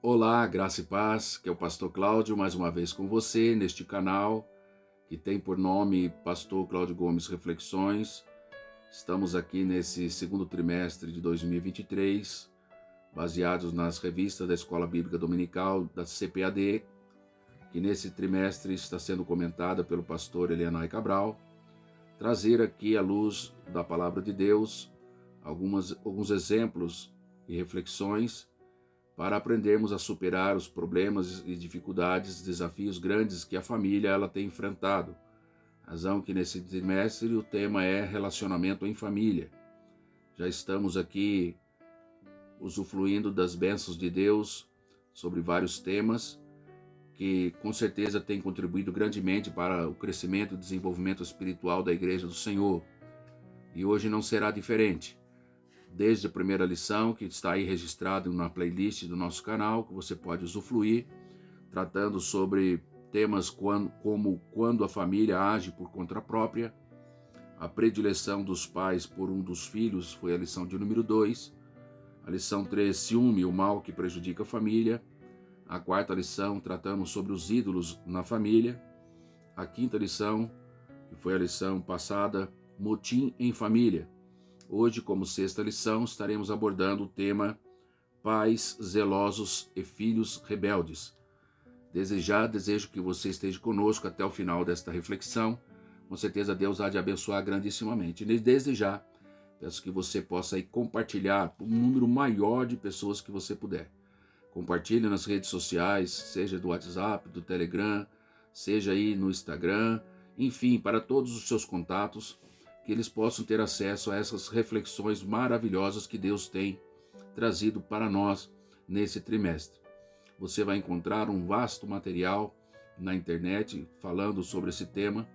Olá, graça e paz, que é o Pastor Cláudio, mais uma vez com você neste canal, que tem por nome Pastor Cláudio Gomes Reflexões. Estamos aqui nesse segundo trimestre de 2023, baseados nas revistas da Escola Bíblica Dominical da CPAD, que nesse trimestre está sendo comentada pelo pastor Elianai Cabral, trazer aqui à luz da Palavra de Deus alguns exemplos e reflexões para aprendermos a superar os problemas e dificuldades, desafios grandes que a família ela tem enfrentado. Razão que nesse trimestre o tema é relacionamento em família. Já estamos aqui usufruindo das bênçãos de Deus sobre vários temas que com certeza têm contribuído grandemente para o crescimento e desenvolvimento espiritual da Igreja do Senhor. E hoje não será diferente. Desde a primeira lição, que está aí registrado na playlist do nosso canal, que você pode usufruir, tratando sobre temas como quando a família age por conta própria, a predileção dos pais por um dos filhos, foi a lição de número 2, a lição 3, ciúme, o mal que prejudica a família, a quarta lição, tratamos sobre os ídolos na família, a quinta lição, que foi a lição passada, motim em família. Hoje, como sexta lição, estaremos abordando o tema pais zelosos e filhos rebeldes. Desejo que você esteja conosco até o final desta reflexão. Com certeza Deus há de abençoar grandissimamente. E desde já, peço que você possa aí compartilhar para um número maior de pessoas que você puder. Compartilhe nas redes sociais, seja do WhatsApp, do Telegram, seja aí no Instagram, enfim, para todos os seus contatos, que eles possam ter acesso a essas reflexões maravilhosas que Deus tem trazido para nós nesse trimestre. Você vai encontrar um vasto material na internet falando sobre esse tema,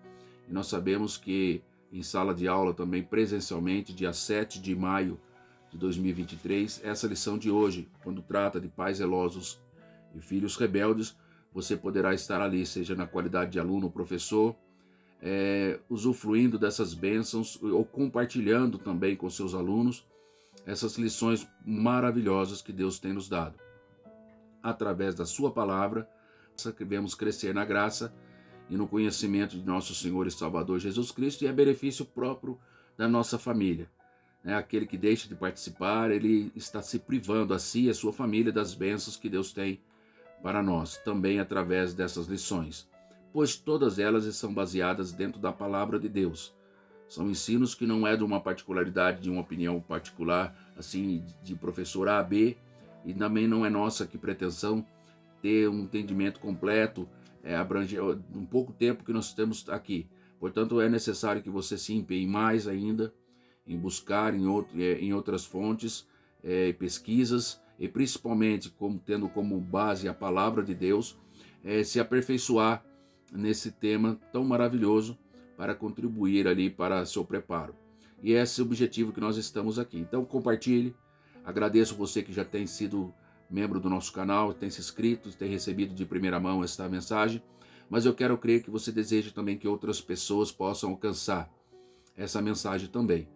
e nós sabemos que em sala de aula também presencialmente, dia 7 de maio de 2023, essa lição de hoje, quando trata de pais zelosos e filhos rebeldes, você poderá estar ali, seja na qualidade de aluno ou professor, usufruindo dessas bênçãos ou compartilhando também com seus alunos essas lições maravilhosas que Deus tem nos dado. Através da sua palavra, devemos crescer na graça e no conhecimento de nosso Senhor e Salvador Jesus Cristo, e é benefício próprio da nossa família. Aquele que deixa de participar, ele está se privando a si e a sua família das bênçãos que Deus tem para nós, também através dessas lições, pois todas elas são baseadas dentro da palavra de Deus. São ensinos que não é de uma particularidade, de uma opinião particular, assim, de professor A, B, e também não é nossa que pretensão ter um entendimento completo, abranger um pouco tempo que nós temos aqui. Portanto, é necessário que você se empenhe mais ainda em buscar em outras fontes, pesquisas, e principalmente tendo como base a palavra de Deus, se aperfeiçoar nesse tema tão maravilhoso para contribuir ali para seu preparo. E esse é o objetivo que nós estamos aqui. Então compartilhe, agradeço você que já tem sido membro do nosso canal, tem se inscrito, tem recebido de primeira mão esta mensagem, mas eu quero crer que você deseja também que outras pessoas possam alcançar essa mensagem também.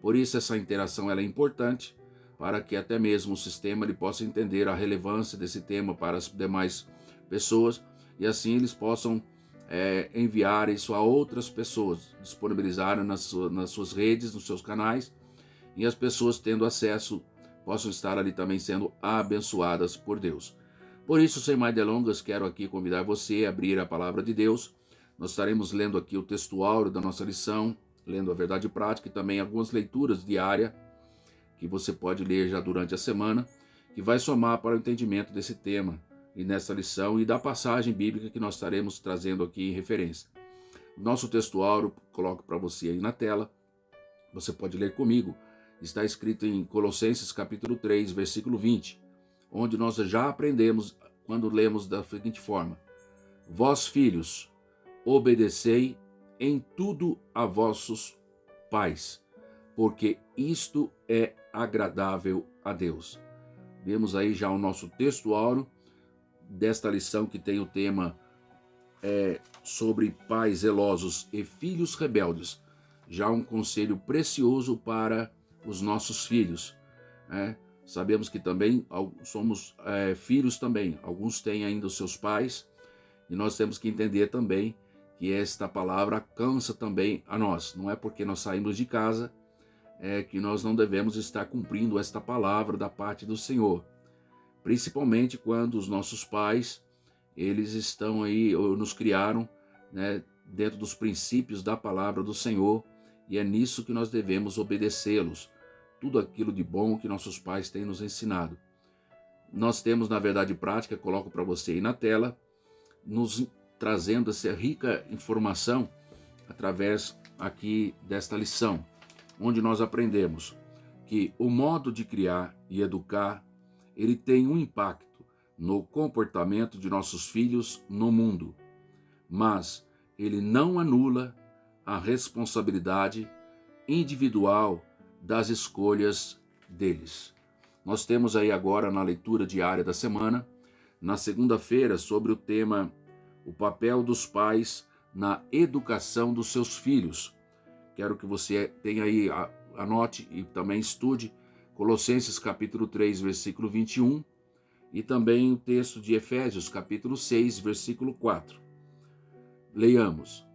Por isso essa interação ela é importante, para que até mesmo o sistema ele possa entender a relevância desse tema para as demais pessoas, e assim eles possam enviar isso a outras pessoas, disponibilizar nas suas redes, nos seus canais, e as pessoas tendo acesso possam estar ali também sendo abençoadas por Deus. Por isso, sem mais delongas, quero aqui convidar você a abrir a palavra de Deus. Nós estaremos lendo aqui o textuário da nossa lição, lendo a verdade prática e também algumas leituras diárias que você pode ler já durante a semana, que vai somar para o entendimento desse tema e nessa lição e da passagem bíblica que nós estaremos trazendo aqui em referência. O nosso textuário, coloco para você aí na tela, você pode ler comigo, está escrito em Colossenses capítulo 3, versículo 20, onde nós já aprendemos quando lemos da seguinte forma: vós filhos, obedecei em tudo a vossos pais, porque isto é agradável a Deus. Vemos aí já o nosso textuário desta lição que tem o tema sobre pais zelosos e filhos rebeldes. Já um conselho precioso para os nossos filhos. Sabemos que também somos filhos também. Alguns têm ainda os seus pais, e nós temos que entender também que esta palavra alcança também a nós. Não é porque nós saímos de casa que nós não devemos estar cumprindo esta palavra da parte do Senhor. Principalmente quando os nossos pais, eles estão aí, ou nos criaram, né, dentro dos princípios da palavra do Senhor, e é nisso que nós devemos obedecê-los. Tudo aquilo de bom que nossos pais têm nos ensinado. Nós temos, na verdade prática, coloco para você aí na tela, nos trazendo essa rica informação através aqui desta lição, onde nós aprendemos que o modo de criar e educar, ele tem um impacto no comportamento de nossos filhos no mundo, mas ele não anula a responsabilidade individual das escolhas deles. Nós temos aí agora na leitura diária da semana, na segunda-feira, sobre o tema o papel dos pais na educação dos seus filhos. Quero que você tenha aí, anote e também estude Colossenses capítulo 3, versículo 21 e também o texto de Efésios capítulo 6, versículo 4. Leiamos: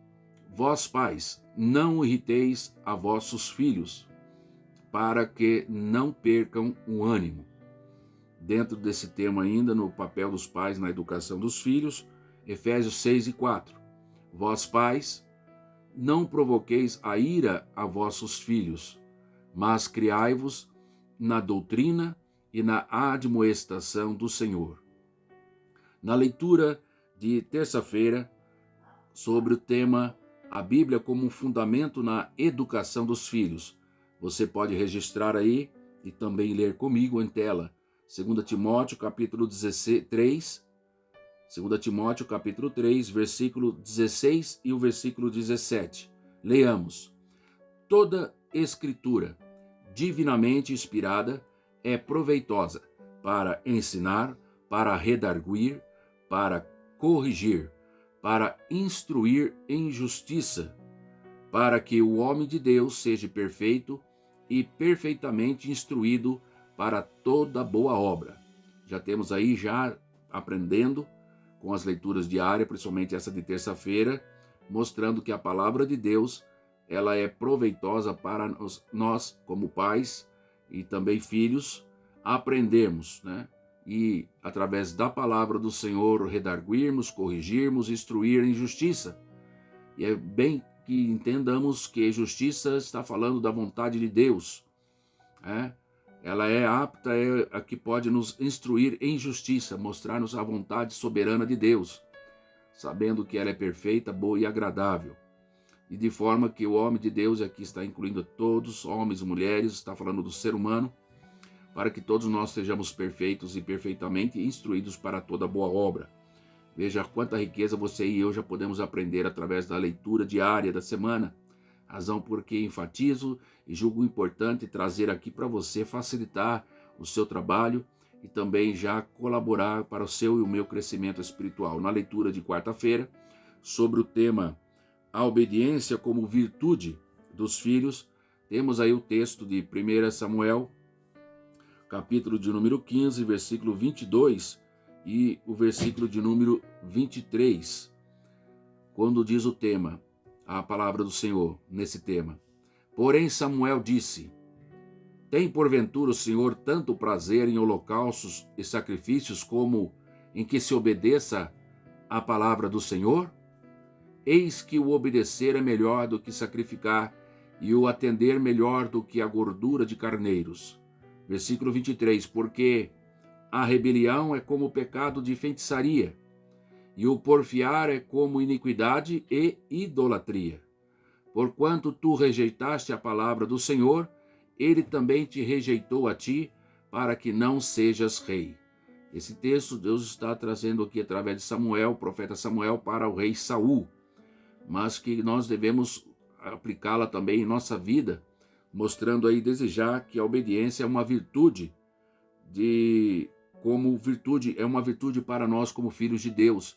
Vós pais, não irriteis a vossos filhos, para que não percam o ânimo. Dentro desse tema ainda, no papel dos pais na educação dos filhos, Efésios 6 e 4. Vós pais, não provoqueis a ira a vossos filhos, mas criai-vos na doutrina e na admoestação do Senhor. Na leitura de terça-feira, sobre o tema a Bíblia como um fundamento na educação dos filhos, você pode registrar aí e também ler comigo em tela 2 Timóteo capítulo 3, 2 Timóteo capítulo 3, versículo 16 e o versículo 17. Leamos: Toda escritura divinamente inspirada é proveitosa para ensinar, para redarguir, para corrigir, para instruir em justiça, para que o homem de Deus seja perfeito e perfeitamente instruído para toda boa obra. Já temos aí, aprendendo com as leituras diárias, principalmente essa de terça-feira, mostrando que a palavra de Deus, ela é proveitosa para nós, como pais e também filhos, aprendermos, né? E, através da palavra do Senhor, redarguirmos, corrigirmos, instruir em justiça. E é bem que entendamos que justiça está falando da vontade de Deus. Ela é apta, é a que pode nos instruir em justiça, mostrar-nos a vontade soberana de Deus, sabendo que ela é perfeita, boa e agradável. E de forma que o homem de Deus, aqui está incluindo todos, homens e mulheres, está falando do ser humano, para que todos nós sejamos perfeitos e perfeitamente instruídos para toda boa obra. Veja quanta riqueza você e eu já podemos aprender através da leitura diária da semana. Razão por que enfatizo e julgo importante trazer aqui para você, facilitar o seu trabalho e também já colaborar para o seu e o meu crescimento espiritual. Na leitura de quarta-feira, sobre o tema a obediência como virtude dos filhos, temos aí o texto de 1 Samuel, capítulo de número 15, versículo 22 e o versículo de número 23, quando diz o tema, a palavra do Senhor nesse tema. Porém Samuel disse: Tem porventura o Senhor tanto prazer em holocaustos e sacrifícios como em que se obedeça à palavra do Senhor? Eis que o obedecer é melhor do que sacrificar, e o atender melhor do que a gordura de carneiros. Versículo 23, porque a rebelião é como o pecado de feitiçaria, e o porfiar é como iniquidade e idolatria. Porquanto tu rejeitaste a palavra do Senhor, ele também te rejeitou a ti, para que não sejas rei. Esse texto Deus está trazendo aqui através de Samuel, o profeta Samuel, para o rei Saul, mas que nós devemos aplicá-la também em nossa vida, mostrando aí, desejar que a obediência é uma virtude, é uma virtude para nós como filhos de Deus.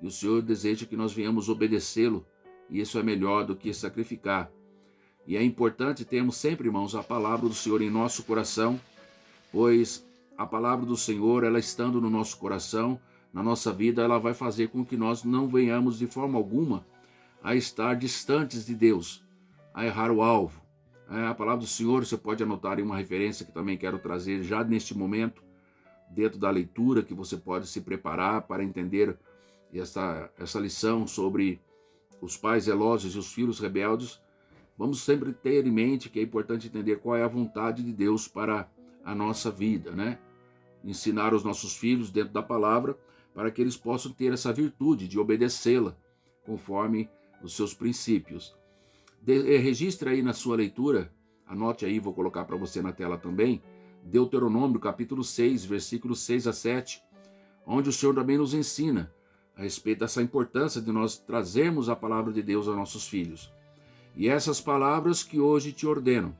E o Senhor deseja que nós venhamos obedecê-lo, e isso é melhor do que sacrificar. E é importante termos sempre, irmãos, a palavra do Senhor em nosso coração, pois a palavra do Senhor, ela estando no nosso coração, na nossa vida, ela vai fazer com que nós não venhamos de forma alguma a estar distantes de Deus, a errar o alvo. A palavra do Senhor, você pode anotar em uma referência que também quero trazer já neste momento, dentro da leitura, que você pode se preparar para entender essa lição sobre os pais zelosos e os filhos rebeldes. Vamos sempre ter em mente que é importante entender qual é a vontade de Deus para a nossa vida, né? Ensinar os nossos filhos dentro da palavra para que eles possam ter essa virtude de obedecê-la conforme os seus princípios. Registre aí na sua leitura, anote aí, vou colocar para você na tela também, Deuteronômio capítulo 6, versículos 6 a 7, onde o Senhor também nos ensina a respeito dessa importância de nós trazermos a palavra de Deus aos nossos filhos. E essas palavras que hoje te ordeno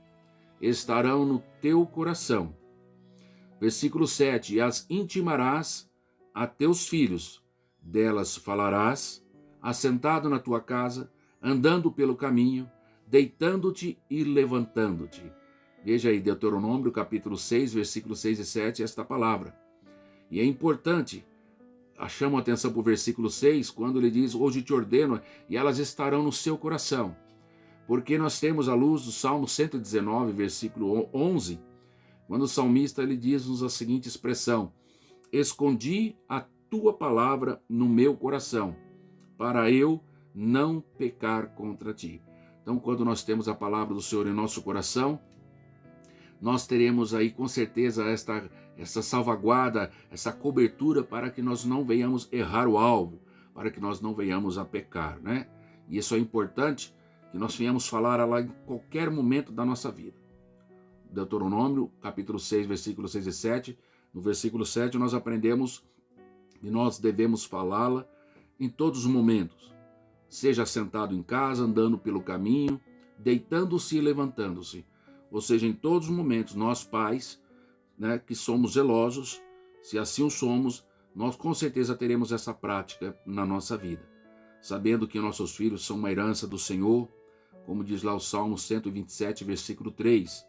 estarão no teu coração. Versículo 7, e as intimarás a teus filhos, delas falarás, assentado na tua casa, andando pelo caminho, deitando-te e levantando-te. Veja aí, Deuteronômio capítulo 6, versículos 6 e 7, esta palavra. E é importante, chamo a atenção para o versículo 6, quando ele diz, hoje te ordeno, e elas estarão no seu coração. Porque nós temos a luz do Salmo 119, versículo 11, quando o salmista ele diz-nos a seguinte expressão, escondi a tua palavra no meu coração, para eu não pecar contra ti. Então, quando nós temos a palavra do Senhor em nosso coração, nós teremos aí com certeza essa salvaguarda, essa cobertura para que nós não venhamos errar o alvo, para que nós não venhamos a pecar, né? E isso é importante, que nós venhamos falar lá em qualquer momento da nossa vida. Deuteronômio, capítulo 6, versículos 6 e 7. No versículo 7 nós aprendemos que nós devemos falá-la em todos os momentos. Seja sentado em casa, andando pelo caminho, deitando-se e levantando-se. Ou seja, em todos os momentos, nós pais, né, que somos zelosos, se assim o somos, nós com certeza teremos essa prática na nossa vida. Sabendo que nossos filhos são uma herança do Senhor, como diz lá o Salmo 127, versículo 3.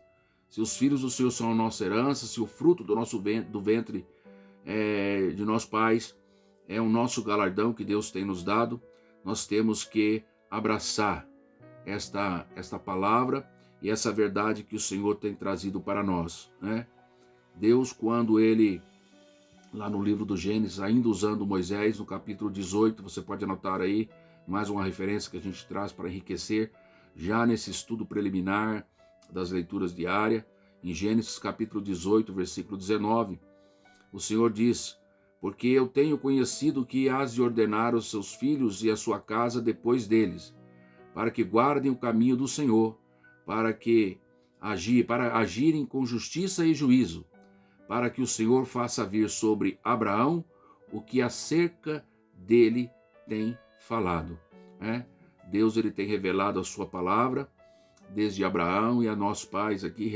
Se os filhos do Senhor são a nossa herança, se o fruto do ventre de nós pais é o nosso galardão que Deus tem nos dado, nós temos que abraçar esta palavra e essa verdade que o Senhor tem trazido para nós, né? Deus, quando ele, lá no livro do Gênesis, ainda usando Moisés, no capítulo 18, você pode anotar aí, mais uma referência que a gente traz para enriquecer, já nesse estudo preliminar das leituras diárias, em Gênesis capítulo 18, versículo 19, o Senhor diz, porque eu tenho conhecido que hás de ordenar os seus filhos e a sua casa depois deles, para que guardem o caminho do Senhor, para agirem com justiça e juízo, para que o Senhor faça vir sobre Abraão o que acerca dele tem falado. Deus ele tem revelado a sua palavra, desde Abraão e a nós pais aqui,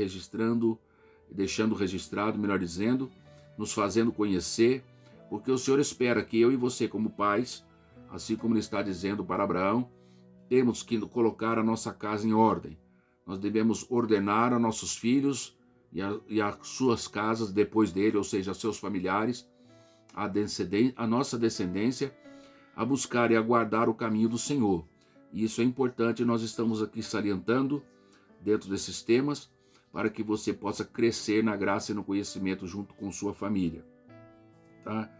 deixando registrado, melhor dizendo, nos fazendo conhecer, porque o Senhor espera que eu e você, como pais, assim como ele está dizendo para Abraão, temos que colocar a nossa casa em ordem. Nós devemos ordenar a nossos filhos e as suas casas depois dele, ou seja, seus familiares, a nossa descendência, a buscar e a guardar o caminho do Senhor. E isso é importante, nós estamos aqui salientando dentro desses temas, para que você possa crescer na graça e no conhecimento junto com sua família. Tá?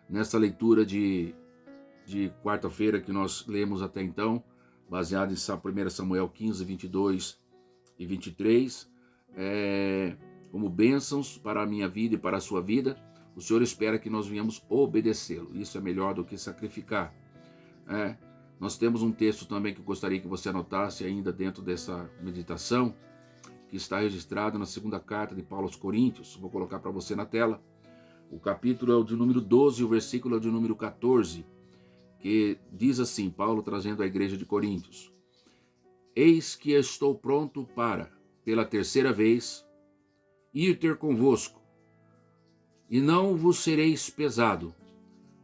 Nessa leitura de quarta-feira que nós lemos até então, baseado em 1 Samuel 15, 22 e 23, como bênçãos para a minha vida e para a sua vida, o Senhor espera que nós venhamos obedecê-lo. Isso é melhor do que sacrificar. Nós temos um texto também que eu gostaria que você anotasse ainda dentro dessa meditação, que está registrado na segunda carta de Paulo aos Coríntios. Vou colocar para você na tela. O capítulo é o de número 12 e o versículo é o de número 14, que diz assim, Paulo trazendo à igreja de Coríntios: eis que estou pronto para, pela terceira vez, ir ter convosco, e não vos sereis pesado,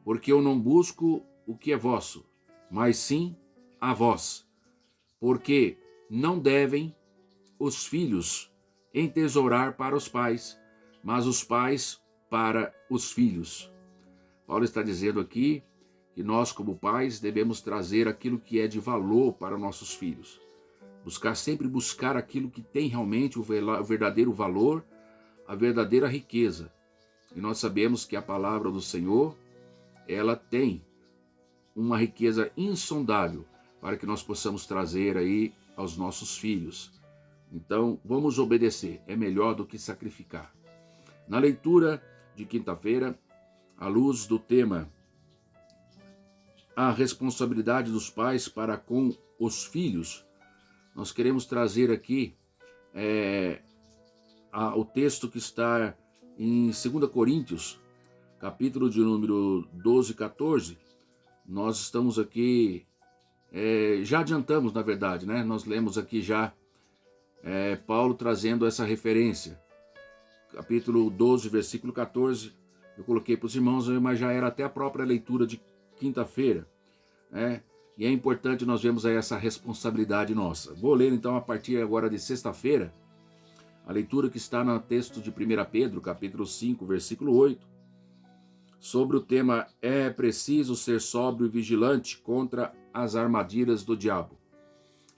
porque eu não busco o que é vosso, mas sim a vós, porque não devem os filhos entesourar para os pais, mas os pais para os filhos. Paulo está dizendo aqui que nós, como pais, devemos trazer aquilo que é de valor para nossos filhos. Sempre buscar aquilo que tem realmente o verdadeiro valor, a verdadeira riqueza. E nós sabemos que a palavra do Senhor, ela tem uma riqueza insondável para que nós possamos trazer aí aos nossos filhos. Então, vamos obedecer, é melhor do que sacrificar. Na leitura de quinta-feira, à luz do tema a responsabilidade dos pais para com os filhos, nós queremos trazer aqui o texto que está em 2 Coríntios, capítulo de número 12 e 14. Nós estamos aqui, já adiantamos, na verdade, né? Nós lemos aqui já Paulo trazendo essa referência. Capítulo 12, versículo 14, eu coloquei para os irmãos, mas já era até a própria leitura de quinta-feira, né? E é importante nós vermos aí essa responsabilidade nossa. Vou ler então a partir agora de sexta-feira, a leitura que está no texto de 1 Pedro, capítulo 5, versículo 8, sobre o tema é preciso ser sóbrio e vigilante contra as armadilhas do diabo.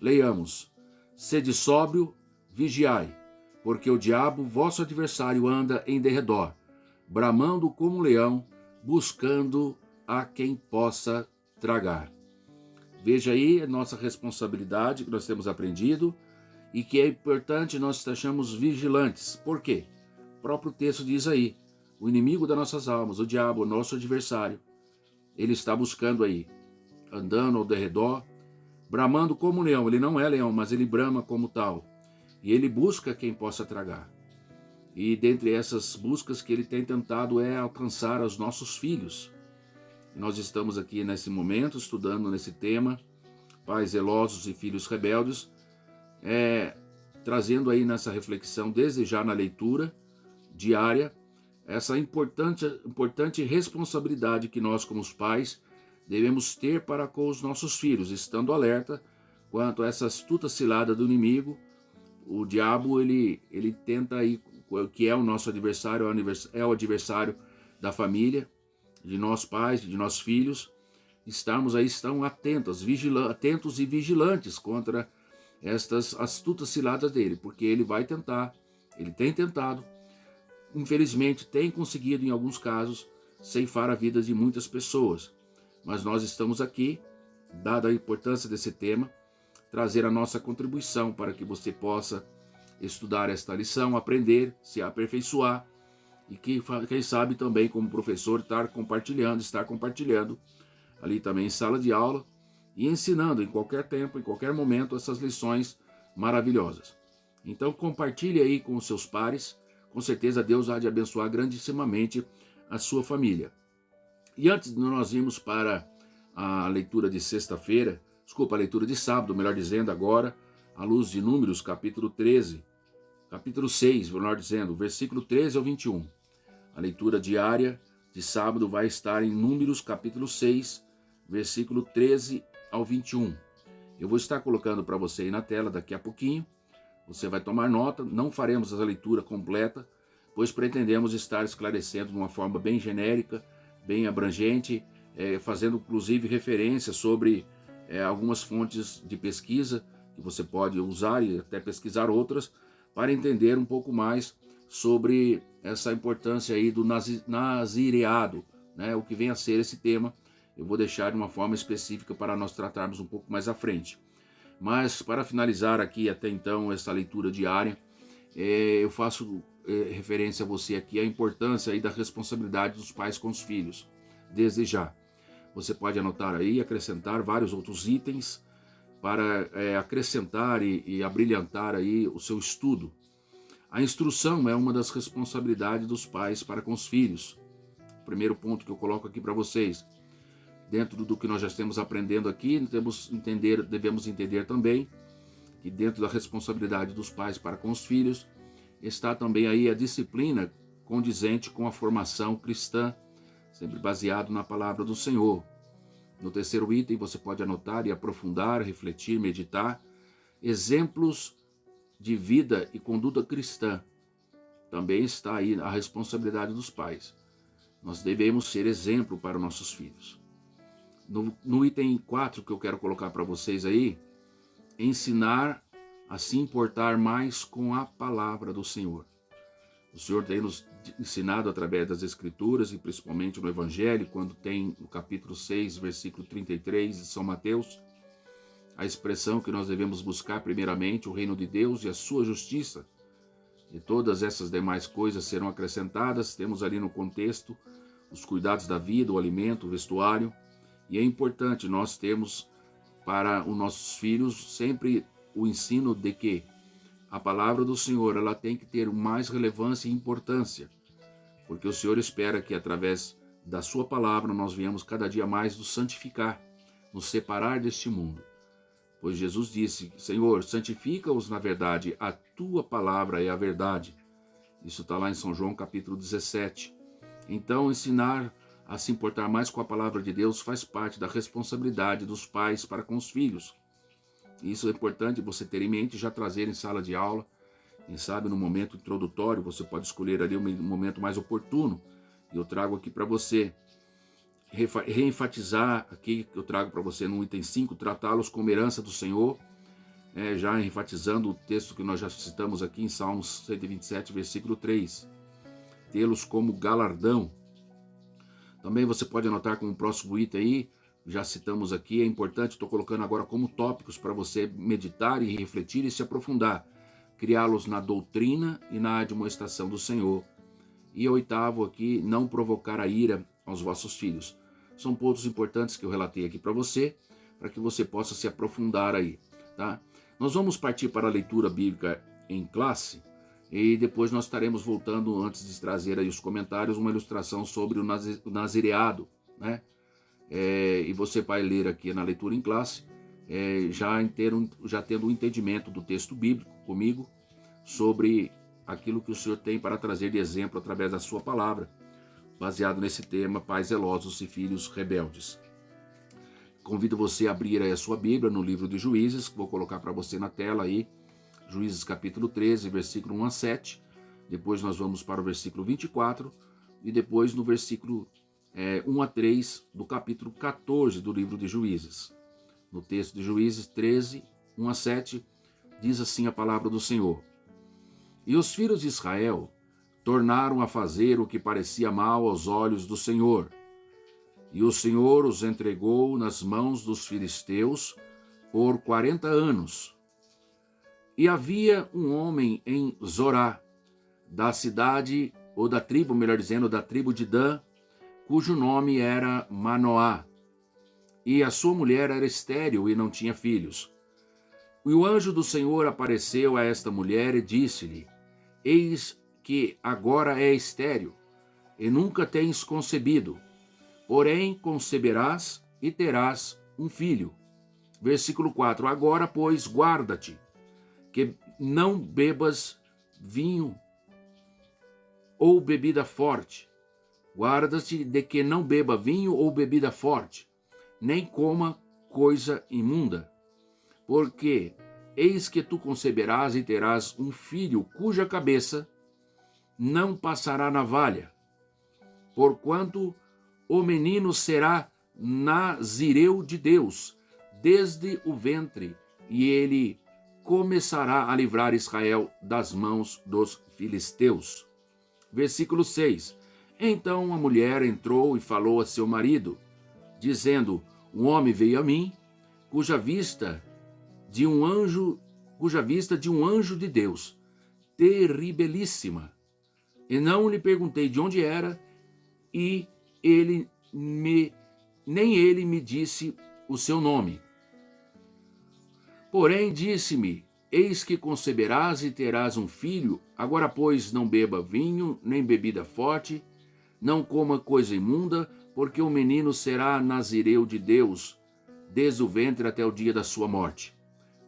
Leiamos: sede sóbrio, vigiai, porque o diabo, vosso adversário, anda em derredor, bramando como um leão, buscando a quem possa tragar. Veja aí a nossa responsabilidade que nós temos aprendido e que é importante nós estejamos vigilantes. Por quê? O próprio texto diz aí, o inimigo das nossas almas, o diabo, o nosso adversário, ele está buscando aí, andando ao derredor, bramando como um leão. Ele não é leão, mas ele brama como tal. E ele busca quem possa tragar. E dentre essas buscas que ele tem tentado é alcançar os nossos filhos. E nós estamos aqui nesse momento estudando nesse tema, pais zelosos e filhos rebeldes, trazendo aí nessa reflexão, desde já na leitura diária, essa importante responsabilidade que nós, como os pais, devemos ter para com os nossos filhos, estando alerta quanto a essa astuta cilada do inimigo. O diabo, ele tenta aí, que é o nosso adversário, é o adversário da família, de nós pais, de nós filhos, estão atentos e vigilantes contra estas astutas ciladas dele, porque ele tem tentado, infelizmente tem conseguido em alguns casos ceifar a vida de muitas pessoas. Mas nós estamos aqui, dada a importância desse tema, trazer a nossa contribuição para que você possa estudar esta lição, aprender, se aperfeiçoar e quem sabe também como professor estar compartilhando ali também em sala de aula e ensinando em qualquer tempo, em qualquer momento essas lições maravilhosas. Então compartilhe aí com os seus pares, com certeza Deus há de abençoar grandissimamente a sua família. E antes de nós irmos para a leitura de sexta-feira, a leitura de sábado, melhor dizendo, agora, à luz de Números, capítulo 6, melhor dizendo, versículo 13 ao 21. A leitura diária de sábado vai estar em Números, capítulo 6, versículo 13 ao 21. Eu vou estar colocando para você aí na tela daqui a pouquinho. Você vai tomar nota, não faremos a leitura completa, pois pretendemos estar esclarecendo de uma forma bem genérica, bem abrangente, fazendo inclusive referência sobre algumas fontes de pesquisa que você pode usar e até pesquisar outras para entender um pouco mais sobre essa importância aí do nazireado, né? O que vem a ser esse tema. Eu vou deixar de uma forma específica para nós tratarmos um pouco mais à frente. Mas para finalizar aqui até então essa leitura diária, eu faço referência a você aqui a importância aí da responsabilidade dos pais com os filhos, desde já. Você pode anotar aí, acrescentar vários outros itens para acrescentar e abrilhantar aí o seu estudo. A instrução é uma das responsabilidades dos pais para com os filhos. Primeiro ponto que eu coloco aqui para vocês. Dentro do que nós já estamos aprendendo aqui, devemos entender também que dentro da responsabilidade dos pais para com os filhos está também aí a disciplina condizente com a formação cristã, sempre baseado na palavra do Senhor. No terceiro item você pode anotar e aprofundar, refletir, meditar exemplos de vida e conduta cristã também está aí a responsabilidade dos pais. Nós devemos ser exemplo para os nossos filhos. No item 4 que eu quero colocar para vocês aí, ensinar a se importar mais com a palavra do Senhor. O Senhor tem nos ensinado através das Escrituras, e principalmente no Evangelho, quando tem no capítulo 6, versículo 33 de São Mateus, a expressão que nós devemos buscar primeiramente o reino de Deus e a sua justiça, e todas essas demais coisas serão acrescentadas. Temos ali no contexto os cuidados da vida, o alimento, o vestuário, e é importante nós termos para os nossos filhos sempre o ensino de que a palavra do Senhor ela tem que ter mais relevância e importância, porque o Senhor espera que através da sua palavra nós venhamos cada dia mais nos santificar, nos separar deste mundo. Pois Jesus disse: Senhor, santifica-os na verdade, a tua palavra é a verdade. Isso está lá em São João capítulo 17. Então, ensinar a se importar mais com a palavra de Deus faz parte da responsabilidade dos pais para com os filhos. Isso é importante você ter em mente, já trazer em sala de aula. Quem sabe no momento introdutório você pode escolher ali um momento mais oportuno. E eu trago aqui para você, reenfatizar aqui, que eu trago para você no item 5, tratá-los como herança do Senhor, já enfatizando o texto que nós já citamos aqui em Salmos 127, versículo 3. Tê-los como galardão. Também você pode anotar como próximo item aí, já citamos aqui, é importante, estou colocando agora como tópicos para você meditar e refletir e se aprofundar. Criá-los na doutrina e na admoestação do Senhor. E oitavo aqui, não provocar a ira aos vossos filhos. São pontos importantes que eu relatei aqui para você, para que você possa se aprofundar aí, tá? Nós vamos partir para a leitura bíblica em classe, e depois nós estaremos voltando, antes de trazer aí os comentários, uma ilustração sobre o nazireado, né? E você vai ler aqui na leitura em classe, já tendo um entendimento do texto bíblico comigo, sobre aquilo que o Senhor tem para trazer de exemplo através da sua palavra, baseado nesse tema, pais zelosos e filhos rebeldes. Convido você a abrir aí a sua Bíblia no livro de Juízes, que vou colocar para você na tela aí, Juízes capítulo 13, versículo 1 a 7, depois nós vamos para o versículo 24, e depois no versículo 1 a 3 do capítulo 14 do livro de Juízes. No texto de Juízes 13, 1 a 7, diz assim a palavra do Senhor: E os filhos de Israel tornaram a fazer o que parecia mal aos olhos do Senhor, e o Senhor os entregou nas mãos dos filisteus por 40 anos. E havia um homem em Zorá, da cidade, ou da tribo, melhor dizendo, da tribo de Dan, cujo nome era Manoá, e a sua mulher era estéril e não tinha filhos. E o anjo do Senhor apareceu a esta mulher e disse-lhe: Eis que agora é estéril, e nunca tens concebido, porém conceberás e terás um filho. Versículo 4, agora, pois, guarda-te, que não bebas vinho ou bebida forte. Guarda-te de que não beba vinho ou bebida forte, nem coma coisa imunda. Porque eis que tu conceberás e terás um filho cuja cabeça não passará navalha, porquanto o menino será nazireu de Deus desde o ventre, e ele começará a livrar Israel das mãos dos filisteus. Versículo 6. Então a mulher entrou e falou a seu marido, dizendo: Um homem veio a mim, cuja vista de um anjo de Deus, terribilíssima. E não lhe perguntei de onde era, e nem ele me disse o seu nome. Porém disse-me: Eis que conceberás e terás um filho, agora, pois, não beba vinho, nem bebida forte, não coma coisa imunda, porque o menino será nazireu de Deus, desde o ventre até o dia da sua morte.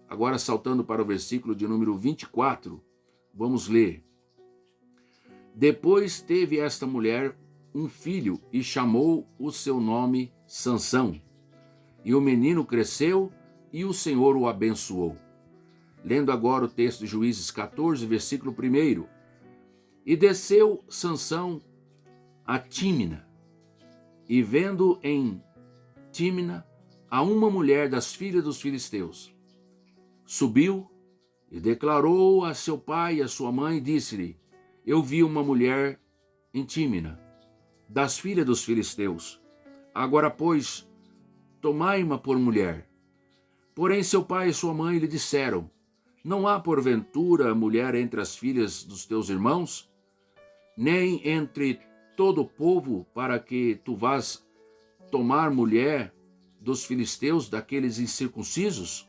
Agora, saltando para o versículo de número 24, vamos ler. Depois teve esta mulher um filho e chamou o seu nome Sansão. E o menino cresceu e o Senhor o abençoou. Lendo agora o texto de Juízes 14, versículo 1. E desceu Sansão a Tímina, e vendo em Tímina a uma mulher das filhas dos filisteus, subiu e declarou a seu pai e a sua mãe, e disse-lhe: eu vi uma mulher em Tímina, das filhas dos filisteus. Agora, pois, tomai-ma por mulher. Porém, seu pai e sua mãe lhe disseram: não há porventura mulher entre as filhas dos teus irmãos, nem entre todo o povo, para que tu vás tomar mulher dos filisteus, daqueles incircuncisos?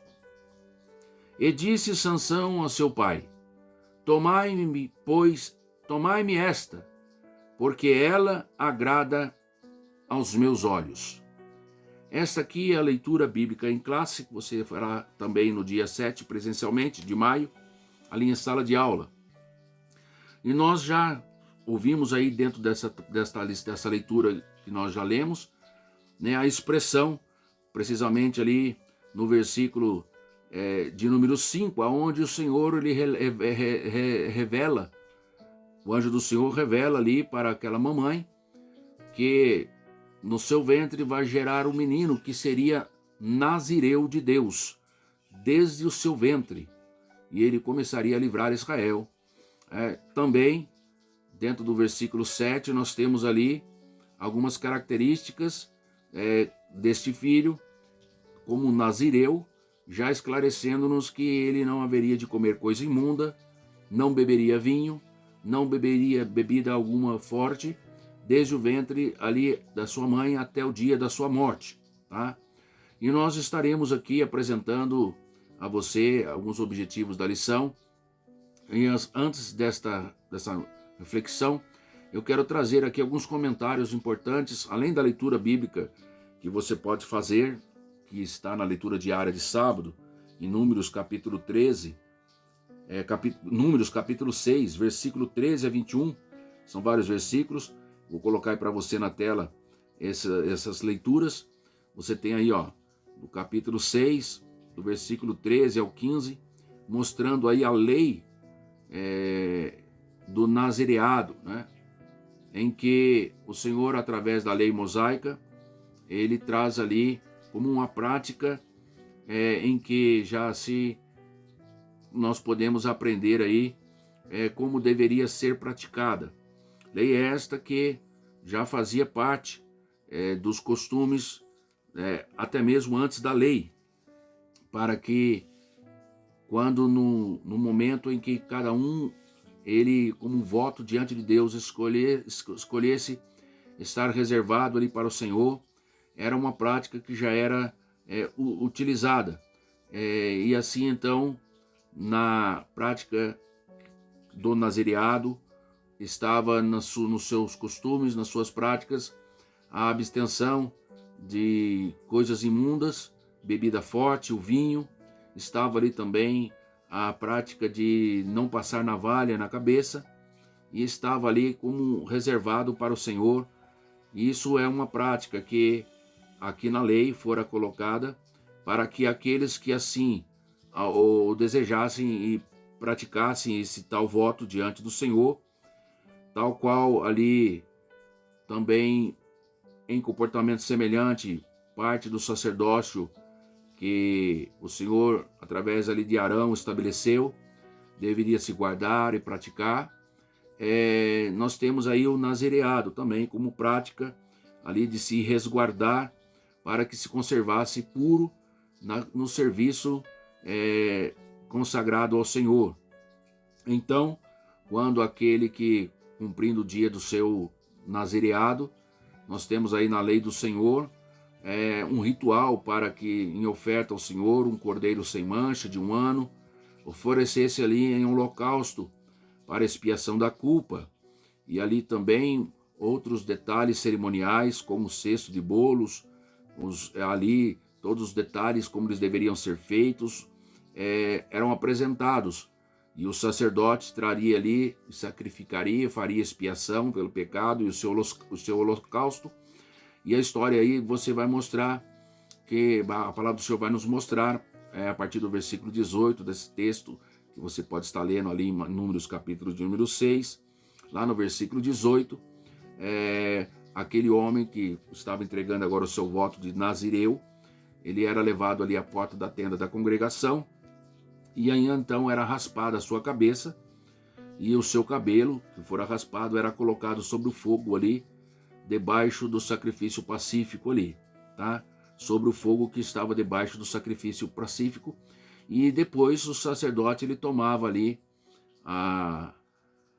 E disse Sansão a seu pai: tomai-me, pois, tomai-me esta, porque ela agrada aos meus olhos. Esta aqui é a leitura bíblica em classe, que você fará também no dia 7, presencialmente, de maio, ali em sala de aula. E nós já ouvimos aí dentro dessa leitura que nós já lemos, né, a expressão, precisamente ali no versículo de número 5, onde o Senhor ele revela, o anjo do Senhor revela ali para aquela mamãe que no seu ventre vai gerar um menino que seria nazireu de Deus, desde o seu ventre, e ele começaria a livrar Israel. Também, dentro do versículo 7, nós temos ali algumas características deste filho, como nazireu, já esclarecendo-nos que ele não haveria de comer coisa imunda, não beberia vinho, não beberia bebida alguma forte, desde o ventre ali da sua mãe até o dia da sua morte, tá? E nós estaremos aqui apresentando a você alguns objetivos da lição. E antes dessa reflexão, eu quero trazer aqui alguns comentários importantes, além da leitura bíblica que você pode fazer, que está na leitura diária de sábado, em Números capítulo 13, Números capítulo 6, versículo 13 a 21, são vários versículos. Vou colocar aí para você na tela essas leituras. Você tem aí, do capítulo 6, do versículo 13 ao 15, mostrando aí a lei do nazireado, né? Em que o Senhor, através da lei mosaica, ele traz ali como uma prática em que nós podemos aprender aí como deveria ser praticada. Lei esta que já fazia parte dos costumes até mesmo antes da lei, para que quando no momento em que cada um, ele como um voto diante de Deus, escolhesse estar reservado ali para o Senhor, era uma prática que já era utilizada. E assim então, na prática do nazireado, estava nos seus costumes, nas suas práticas, a abstenção de coisas imundas, bebida forte, o vinho. Estava ali também a prática de não passar navalha na cabeça, e estava ali como reservado para o Senhor. Isso é uma prática que aqui na lei fora colocada para que aqueles que assim o desejassem e praticassem esse tal voto diante do Senhor, tal qual ali também em comportamento semelhante, parte do sacerdócio que o Senhor, através ali de Arão, estabeleceu, deveria se guardar e praticar. Nós temos aí o nazireado também como prática ali de se resguardar para que se conservasse puro no serviço consagrado ao Senhor. Então, quando aquele que, cumprindo o dia do seu nazireado, nós temos aí na lei do Senhor um ritual para que, em oferta ao Senhor, um cordeiro sem mancha de 1 ano, oferecesse ali em holocausto para expiação da culpa. E ali também outros detalhes cerimoniais, como o cesto de bolos, ali todos os detalhes como eles deveriam ser feitos, eram apresentados. E o sacerdote traria ali, sacrificaria, faria expiação pelo pecado e o seu holocausto. E a história aí você vai mostrar, que a palavra do Senhor vai nos mostrar, a partir do versículo 18 desse texto, que você pode estar lendo ali em Números capítulo de número 6, lá no versículo 18, aquele homem que estava entregando agora o seu voto de nazireu, ele era levado ali à porta da tenda da congregação, e aí então era raspada a sua cabeça, e o seu cabelo, que fora raspado, era colocado sobre o fogo ali, debaixo do sacrifício pacífico ali, tá? Sobre o fogo que estava debaixo do sacrifício pacífico, e depois o sacerdote ele tomava ali a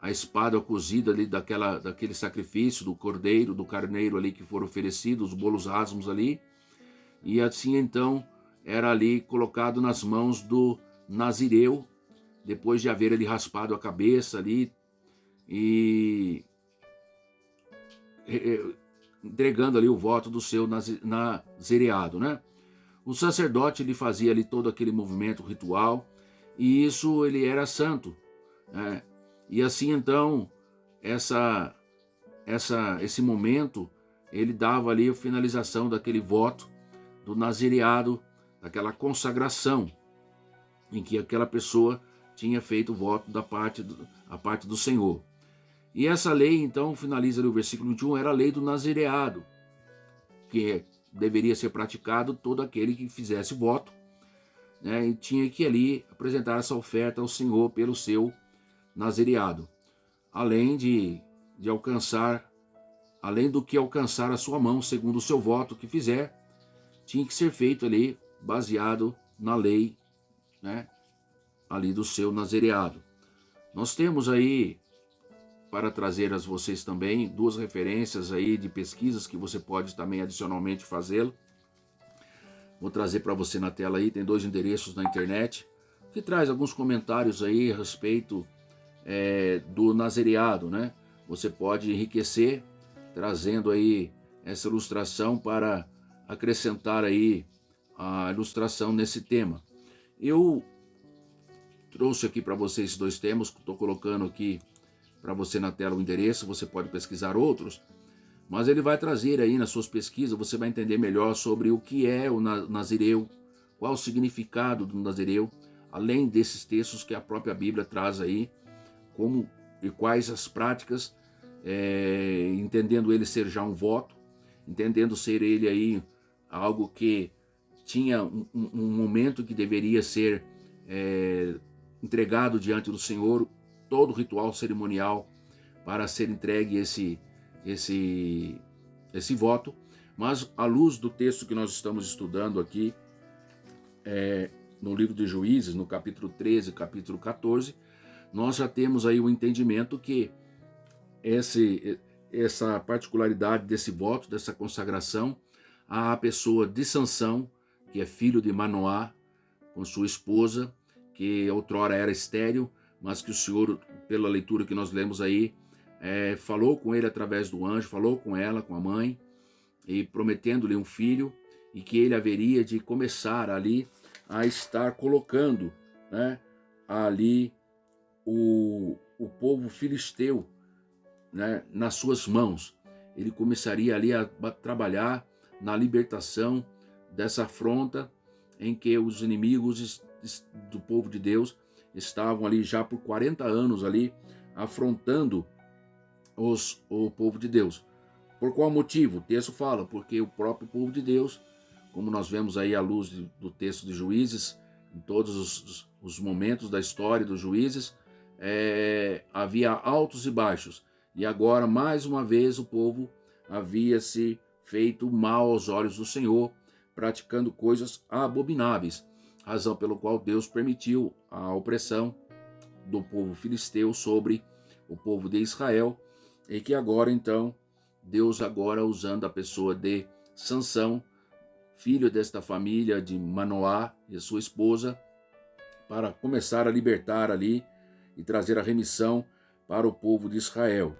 espada cozida ali daquele sacrifício, do cordeiro, do carneiro ali que foram oferecidos, os bolos rasmos ali, e assim então era ali colocado nas mãos do nazireu, depois de haver ele raspado a cabeça ali e entregando ali o voto do seu nazireado, né? O sacerdote ele fazia ali todo aquele movimento ritual, e isso ele era santo, né? E assim então esse momento ele dava ali a finalização daquele voto do nazireado, daquela consagração em que aquela pessoa tinha feito o voto a parte do Senhor. E essa lei então finaliza ali o versículo 21, era a lei do nazireado, que deveria ser praticado todo aquele que fizesse voto, né, e tinha que ali apresentar essa oferta ao Senhor pelo seu nazireado, além do que alcançar a sua mão, segundo o seu voto que fizer, tinha que ser feito ali baseado na lei, né, ali do seu nazireado. Nós temos aí, para trazer a vocês também, duas referências aí de pesquisas que você pode também adicionalmente fazê-lo. Vou trazer para você na tela aí, tem 2 endereços na internet, que traz alguns comentários aí a respeito do nazireado, né? Você pode enriquecer, trazendo aí essa ilustração para acrescentar aí a ilustração nesse tema. Eu trouxe aqui para vocês esses 2 temas, estou colocando aqui para você na tela o endereço, você pode pesquisar outros, mas ele vai trazer aí nas suas pesquisas, você vai entender melhor sobre o que é o nazireu, qual o significado do nazireu, além desses textos que a própria Bíblia traz aí, como e quais as práticas, entendendo ele ser já um voto, entendendo ser ele aí algo que tinha um momento que deveria ser entregado diante do Senhor, todo o ritual cerimonial para ser entregue esse voto, mas à luz do texto que nós estamos estudando aqui, no livro de Juízes, no capítulo 13, capítulo 14, nós já temos aí o entendimento que essa particularidade desse voto, dessa consagração, à pessoa de Sansão, que é filho de Manoá, com sua esposa, que outrora era estéril, mas que o Senhor, pela leitura que nós lemos aí, falou com ele através do anjo, falou com ela, com a mãe, e prometendo-lhe um filho, e que ele haveria de começar ali a estar colocando, né, ali o povo filisteu, né, nas suas mãos. Ele começaria ali a trabalhar na libertação dessa afronta em que os inimigos do povo de Deus estavam ali já por 40 anos ali afrontando o povo de Deus. Por qual motivo? O texto fala, porque o próprio povo de Deus, como nós vemos aí à luz do texto de Juízes, em todos os momentos da história dos Juízes, havia altos e baixos, e agora mais uma vez o povo havia se feito mal aos olhos do Senhor, praticando coisas abomináveis, razão pelo qual Deus permitiu a opressão do povo filisteu sobre o povo de Israel, e que agora então Deus agora usando a pessoa de Sansão, filho desta família de Manoá e sua esposa, para começar a libertar ali e trazer a remissão para o povo de Israel,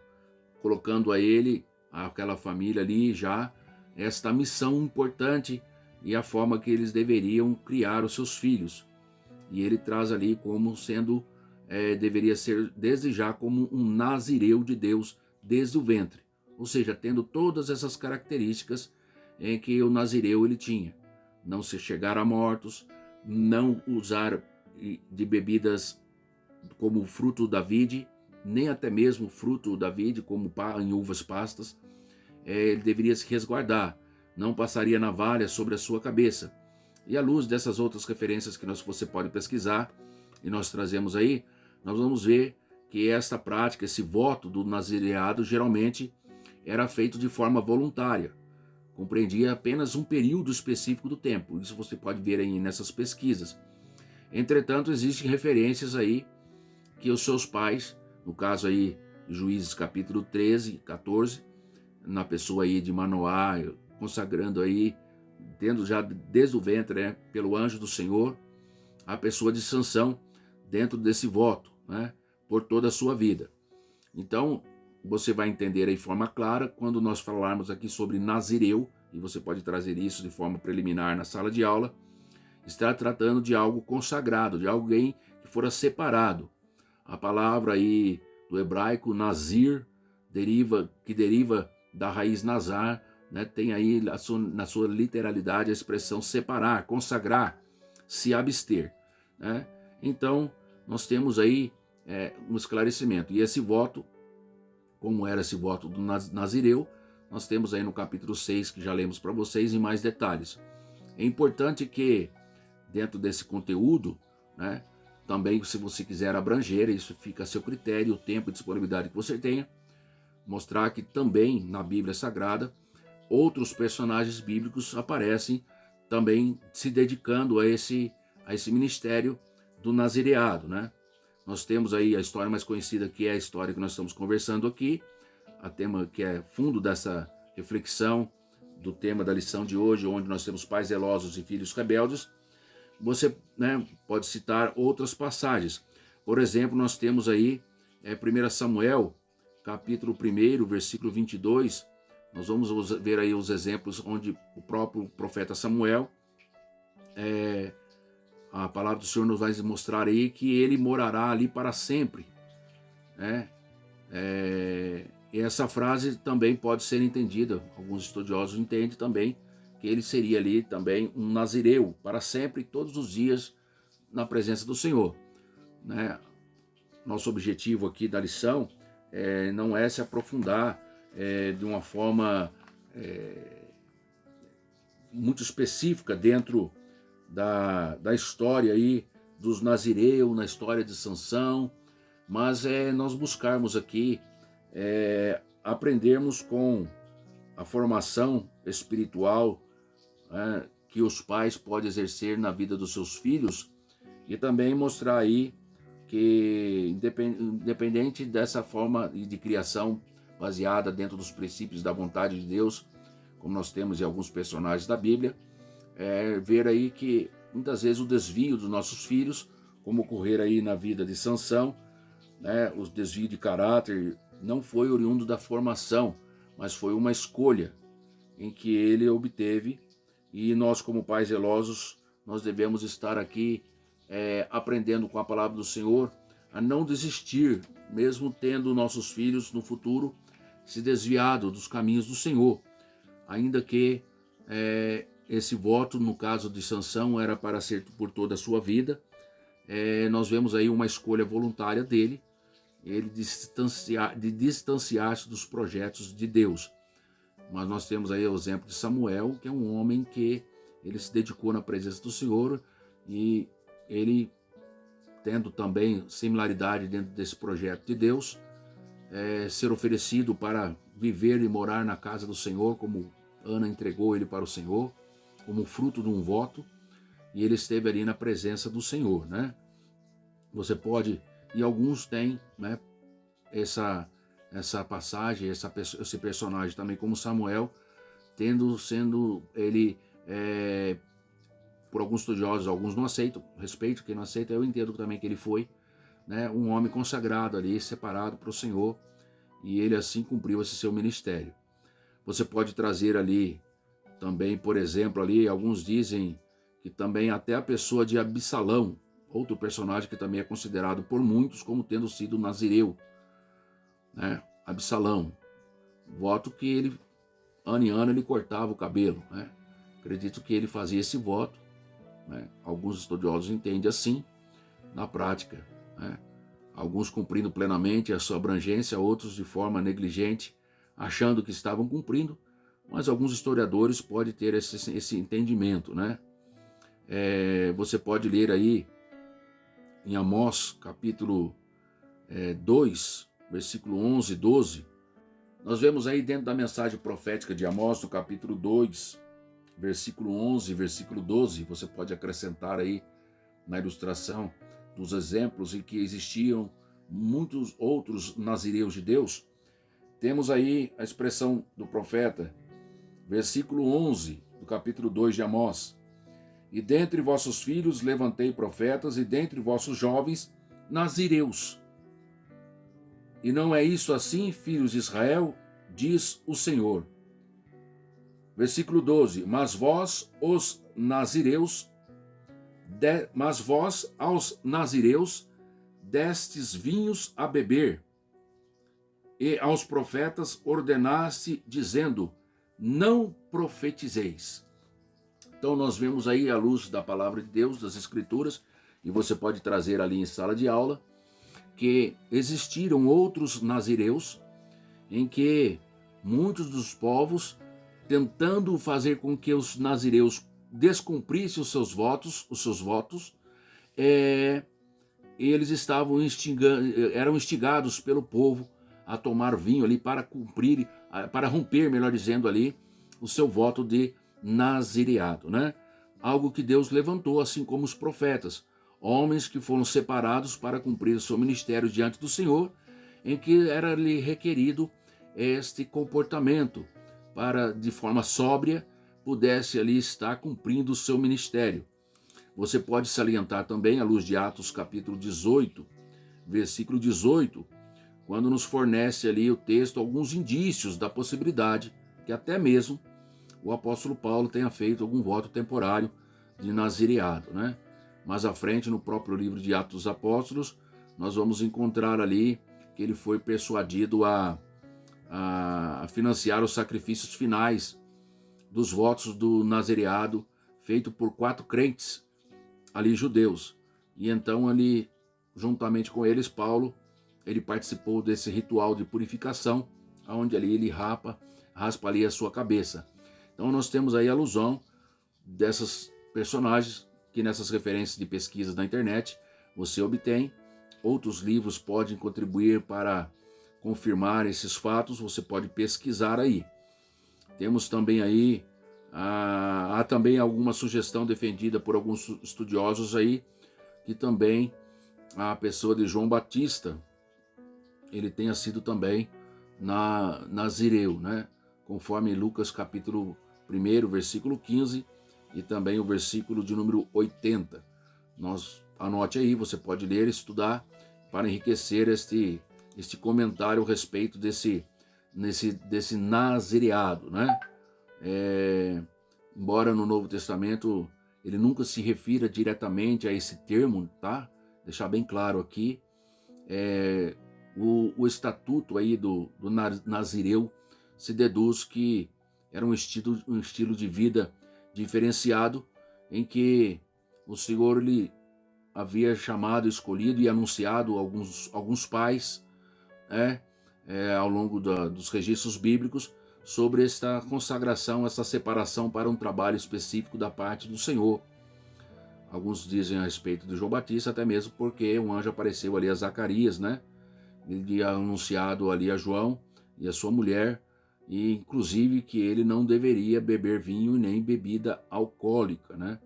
colocando a ele, aquela família ali já, esta missão importante e a forma que eles deveriam criar os seus filhos. E ele traz ali como sendo, deveria ser desde já como um nazireu de Deus desde o ventre, ou seja, tendo todas essas características em que o nazireu ele tinha: não se chegar a mortos, não usar de bebidas como o fruto da vide, nem até mesmo fruto da vide, como em uvas pastas, ele deveria se resguardar, não passaria navalha sobre a sua cabeça. E à luz dessas outras referências que você pode pesquisar, e nós trazemos aí, nós vamos ver que esta prática, esse voto do nazireado, geralmente era feito de forma voluntária, compreendia apenas um período específico do tempo. Isso você pode ver aí nessas pesquisas. Entretanto, existem referências aí que os seus pais, no caso aí, Juízes capítulo 13, 14, na pessoa aí de Manoá, consagrando aí, tendo já desde o ventre, né, pelo anjo do Senhor, a pessoa de Sansão dentro desse voto, né, por toda a sua vida. Então, você vai entender aí de forma clara quando nós falarmos aqui sobre Nazireu, e você pode trazer isso de forma preliminar na sala de aula, está tratando de algo consagrado, de alguém que fora separado. A palavra aí do hebraico Nazir que deriva da raiz nazar, né, tem aí na sua literalidade a expressão separar, consagrar, se abster, né? Então, nós temos aí um esclarecimento. E esse voto, como era esse voto do Nazireu, nós temos aí no capítulo 6, que já lemos para vocês, em mais detalhes. É importante que, dentro desse conteúdo, né, também, se você quiser abranger, isso fica a seu critério, o tempo e disponibilidade que você tenha, mostrar que também na Bíblia Sagrada, outros personagens bíblicos aparecem também se dedicando a esse ministério do nazireado, né? Nós temos aí a história mais conhecida, que é a história que nós estamos conversando aqui, a tema que é fundo dessa reflexão do tema da lição de hoje, onde nós temos pais zelosos e filhos rebeldes. Você, né, pode citar outras passagens. Por exemplo, nós temos aí 1 Samuel, capítulo 1, versículo 22. Nós vamos ver aí os exemplos onde o próprio profeta Samuel, a palavra do Senhor nos vai mostrar aí que ele morará ali para sempre, né? E essa frase também pode ser entendida, alguns estudiosos entendem também, que ele seria ali também um nazireu para sempre, todos os dias, na presença do Senhor, né? Nosso objetivo aqui da lição não é se aprofundar de uma forma muito específica dentro da história aí dos nazireus, na história de Sansão, mas nós buscarmos aqui aprendermos com a formação espiritual que os pais podem exercer na vida dos seus filhos, e também mostrar aí que, independente dessa forma de criação baseada dentro dos princípios da vontade de Deus, como nós temos em alguns personagens da Bíblia, ver aí que muitas vezes o desvio dos nossos filhos, como ocorrer aí na vida de Sansão, né, o desvio de caráter não foi oriundo da formação, mas foi uma escolha em que ele obteve, e nós, como pais zelosos, nós devemos estar aqui aprendendo com a palavra do Senhor a não desistir, mesmo tendo nossos filhos no futuro se desviado dos caminhos do Senhor, ainda que esse voto, no caso de Sansão, era para ser por toda a sua vida. Nós vemos aí uma escolha voluntária dele, ele de distanciar-se dos projetos de Deus. Mas nós temos aí o exemplo de Samuel, que é um homem que ele se dedicou na presença do Senhor, e ele, tendo também similaridade dentro desse projeto de Deus, ser oferecido para viver e morar na casa do Senhor, como Ana entregou ele para o Senhor, como fruto de um voto, e ele esteve ali na presença do Senhor, né? Você pode, e alguns têm, né, essa passagem, esse personagem também como Samuel, sendo ele, por alguns estudiosos, alguns não aceitam, respeito quem não aceita, eu entendo também que ele foi, né, um homem consagrado ali, separado para o Senhor, e ele assim cumpriu esse seu ministério. Você pode trazer ali também, por exemplo, ali alguns dizem que também até a pessoa de Absalão, outro personagem que também é considerado por muitos como tendo sido nazireu, né? Absalão, voto que ele, ano em ano, ele cortava o cabelo, né? Acredito que ele fazia esse voto, né? Alguns estudiosos entendem assim, na prática, né? alguns cumprindo plenamente a sua abrangência, outros de forma negligente, achando que estavam cumprindo, mas alguns historiadores podem ter esse entendimento, né? Você pode ler aí em Amós, capítulo 2, versículo 11 e 12, nós vemos aí dentro da mensagem profética de Amós, no capítulo 2, versículo 11 e versículo 12, você pode acrescentar aí na ilustração dos exemplos em que existiam muitos outros nazireus de Deus. Temos aí a expressão do profeta, versículo 11 do capítulo 2 de Amós: e dentre vossos filhos levantei profetas, e dentre vossos jovens nazireus. E não é isso assim, filhos de Israel? Diz o Senhor. Versículo 12: mas vós aos nazireus destes vinhos a beber, e aos profetas ordenaste, dizendo: não profetizeis. Então nós vemos aí, à luz da palavra de Deus, das Escrituras, e você pode trazer ali em sala de aula, que existiram outros nazireus em que muitos dos povos, tentando fazer com que os nazireus descumprissem os seus votos, eles eram instigados pelo povo a tomar vinho ali para romper, melhor dizendo ali, o seu voto de nazireado, né? Algo que Deus levantou, assim como os profetas, homens que foram separados para cumprir o seu ministério diante do Senhor, em que era-lhe requerido este comportamento, para, de forma sóbria, pudesse ali estar cumprindo o seu ministério. Você pode salientar também, à luz de Atos capítulo 18, versículo 18, quando nos fornece ali o texto alguns indícios da possibilidade que até mesmo o apóstolo Paulo tenha feito algum voto temporário de nazireado, né? Mais à frente, no próprio livro de Atos dos Apóstolos, nós vamos encontrar ali que ele foi persuadido a financiar os sacrifícios finais dos votos do nazireado feito por 4 crentes ali judeus. E então ali, juntamente com eles, Paulo, ele participou desse ritual de purificação, onde ali ele raspa ali a sua cabeça. Então nós temos aí a alusão dessas personagens que nessas referências de pesquisas na internet você obtém. Outros livros podem contribuir para confirmar esses fatos, você pode pesquisar aí. Temos também aí, há também alguma sugestão defendida por alguns estudiosos aí, que também a pessoa de João Batista, ele tenha sido também nazireu, né? Conforme Lucas capítulo 1, versículo 15, e também o versículo de número 80. Anote aí, você pode ler e estudar para enriquecer este comentário a respeito desse nazireado, né? Embora no Novo Testamento ele nunca se refira diretamente a esse termo, tá? Deixar bem claro aqui, o estatuto aí do nazireu se deduz que era um estilo de vida diferenciado, em que o Senhor lhe havia chamado, escolhido e anunciado alguns pais, ao longo dos registros bíblicos, sobre esta consagração, essa separação para um trabalho específico da parte do Senhor. Alguns dizem a respeito de João Batista, até mesmo porque um anjo apareceu ali a Zacarias, né? Ele tinha anunciado ali a João e a sua mulher, e inclusive que ele não deveria beber vinho nem bebida alcoólica, né?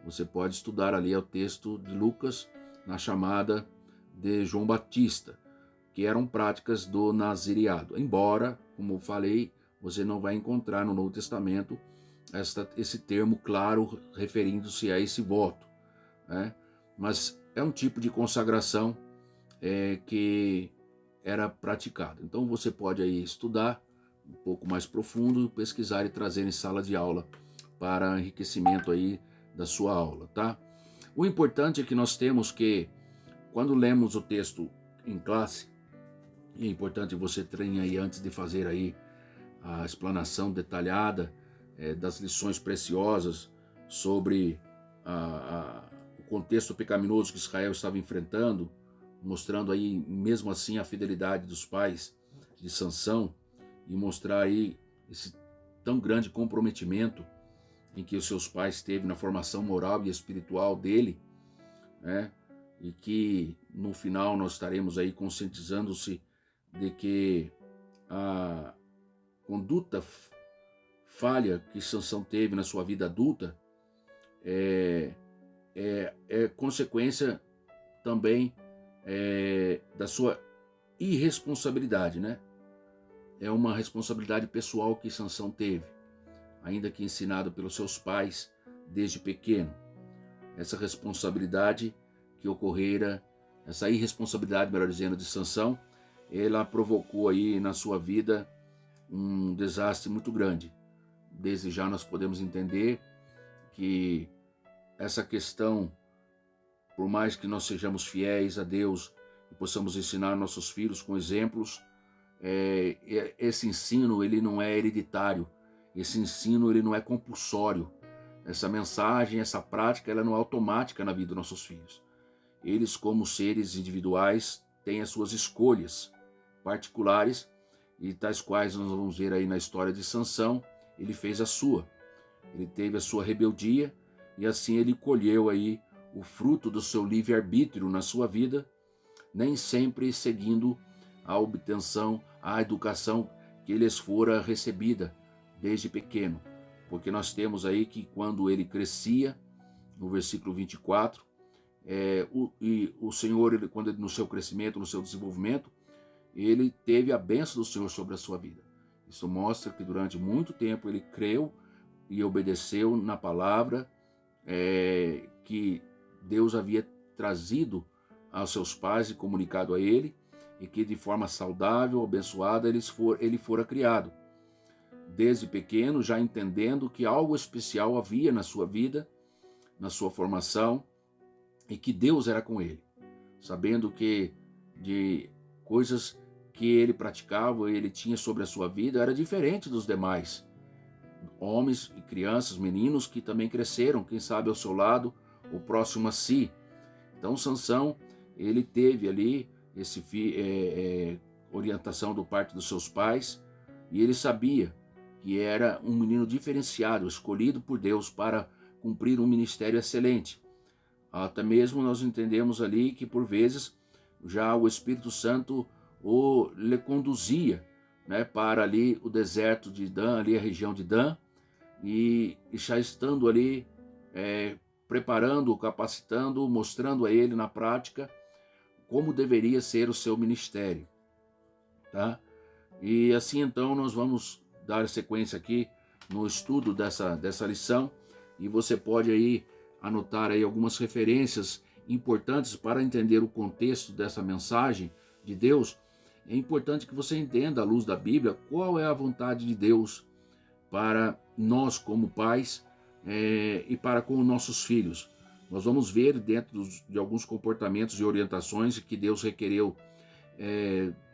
Você pode estudar ali o texto de Lucas, na chamada de João Batista, que eram práticas do nazireado. Embora, como eu falei, você não vai encontrar no Novo Testamento esse termo claro referindo-se a esse voto, né? Mas é um tipo de consagração que era praticado. Então você pode aí estudar um pouco mais profundo, pesquisar e trazer em sala de aula para enriquecimento aí da sua aula, tá? O importante é que nós temos que, quando lemos o texto em classe, é importante você treinar aí antes de fazer aí a explanação detalhada das lições preciosas sobre o contexto pecaminoso que Israel estava enfrentando, mostrando aí mesmo assim a fidelidade dos pais de Sansão e mostrar aí esse tão grande comprometimento em que os seus pais teve na formação moral e espiritual dele, né? E que no final nós estaremos aí conscientizando-se de que a conduta falha que Sansão teve na sua vida adulta é consequência também da sua irresponsabilidade, né? É uma responsabilidade pessoal que Sansão teve, ainda que ensinado pelos seus pais desde pequeno. Essa responsabilidade que ocorrera, essa irresponsabilidade, melhor dizendo, de Sansão, ela provocou aí na sua vida um desastre muito grande. Desde já nós podemos entender que essa questão, por mais que nós sejamos fiéis a Deus e possamos ensinar nossos filhos com exemplos, esse ensino ele não é hereditário, esse ensino ele não é compulsório. Essa mensagem, essa prática, ela não é automática na vida dos nossos filhos. Eles, como seres individuais, têm as suas escolhas particulares, e tais quais nós vamos ver aí na história de Sansão. Ele fez a sua, ele teve a sua rebeldia, e assim ele colheu aí o fruto do seu livre-arbítrio na sua vida, nem sempre seguindo a obtenção, a educação que lhes fora recebida desde pequeno. Porque nós temos aí que quando ele crescia, no versículo 24, o Senhor, quando no seu crescimento, no seu desenvolvimento, ele teve a bênção do Senhor sobre a sua vida. Isso mostra que durante muito tempo ele creu e obedeceu na palavra que Deus havia trazido aos seus pais e comunicado a ele, e que de forma saudável, abençoada, ele fora criado. Desde pequeno, já entendendo que algo especial havia na sua vida, na sua formação, e que Deus era com ele. Sabendo que de coisas que ele praticava, ele tinha sobre a sua vida, era diferente dos demais homens e crianças, meninos que também cresceram, quem sabe ao seu lado, ou próximo a si. Então Sansão, ele teve ali orientação do parte dos seus pais, e ele sabia que era um menino diferenciado, escolhido por Deus para cumprir um ministério excelente. Até mesmo nós entendemos ali que por vezes já o Espírito Santo lhe conduzia, né, para ali o deserto de Dan, ali a região de Dan, e já estando ali preparando, capacitando, mostrando a ele na prática como deveria ser o seu ministério, tá? E assim então nós vamos dar sequência aqui no estudo dessa lição, e você pode aí anotar aí algumas referências importantes para entender o contexto dessa mensagem de Deus. É importante que você entenda, à luz da Bíblia, qual é a vontade de Deus para nós como pais e para com nossos filhos. Nós vamos ver dentro de alguns comportamentos e orientações que Deus requereu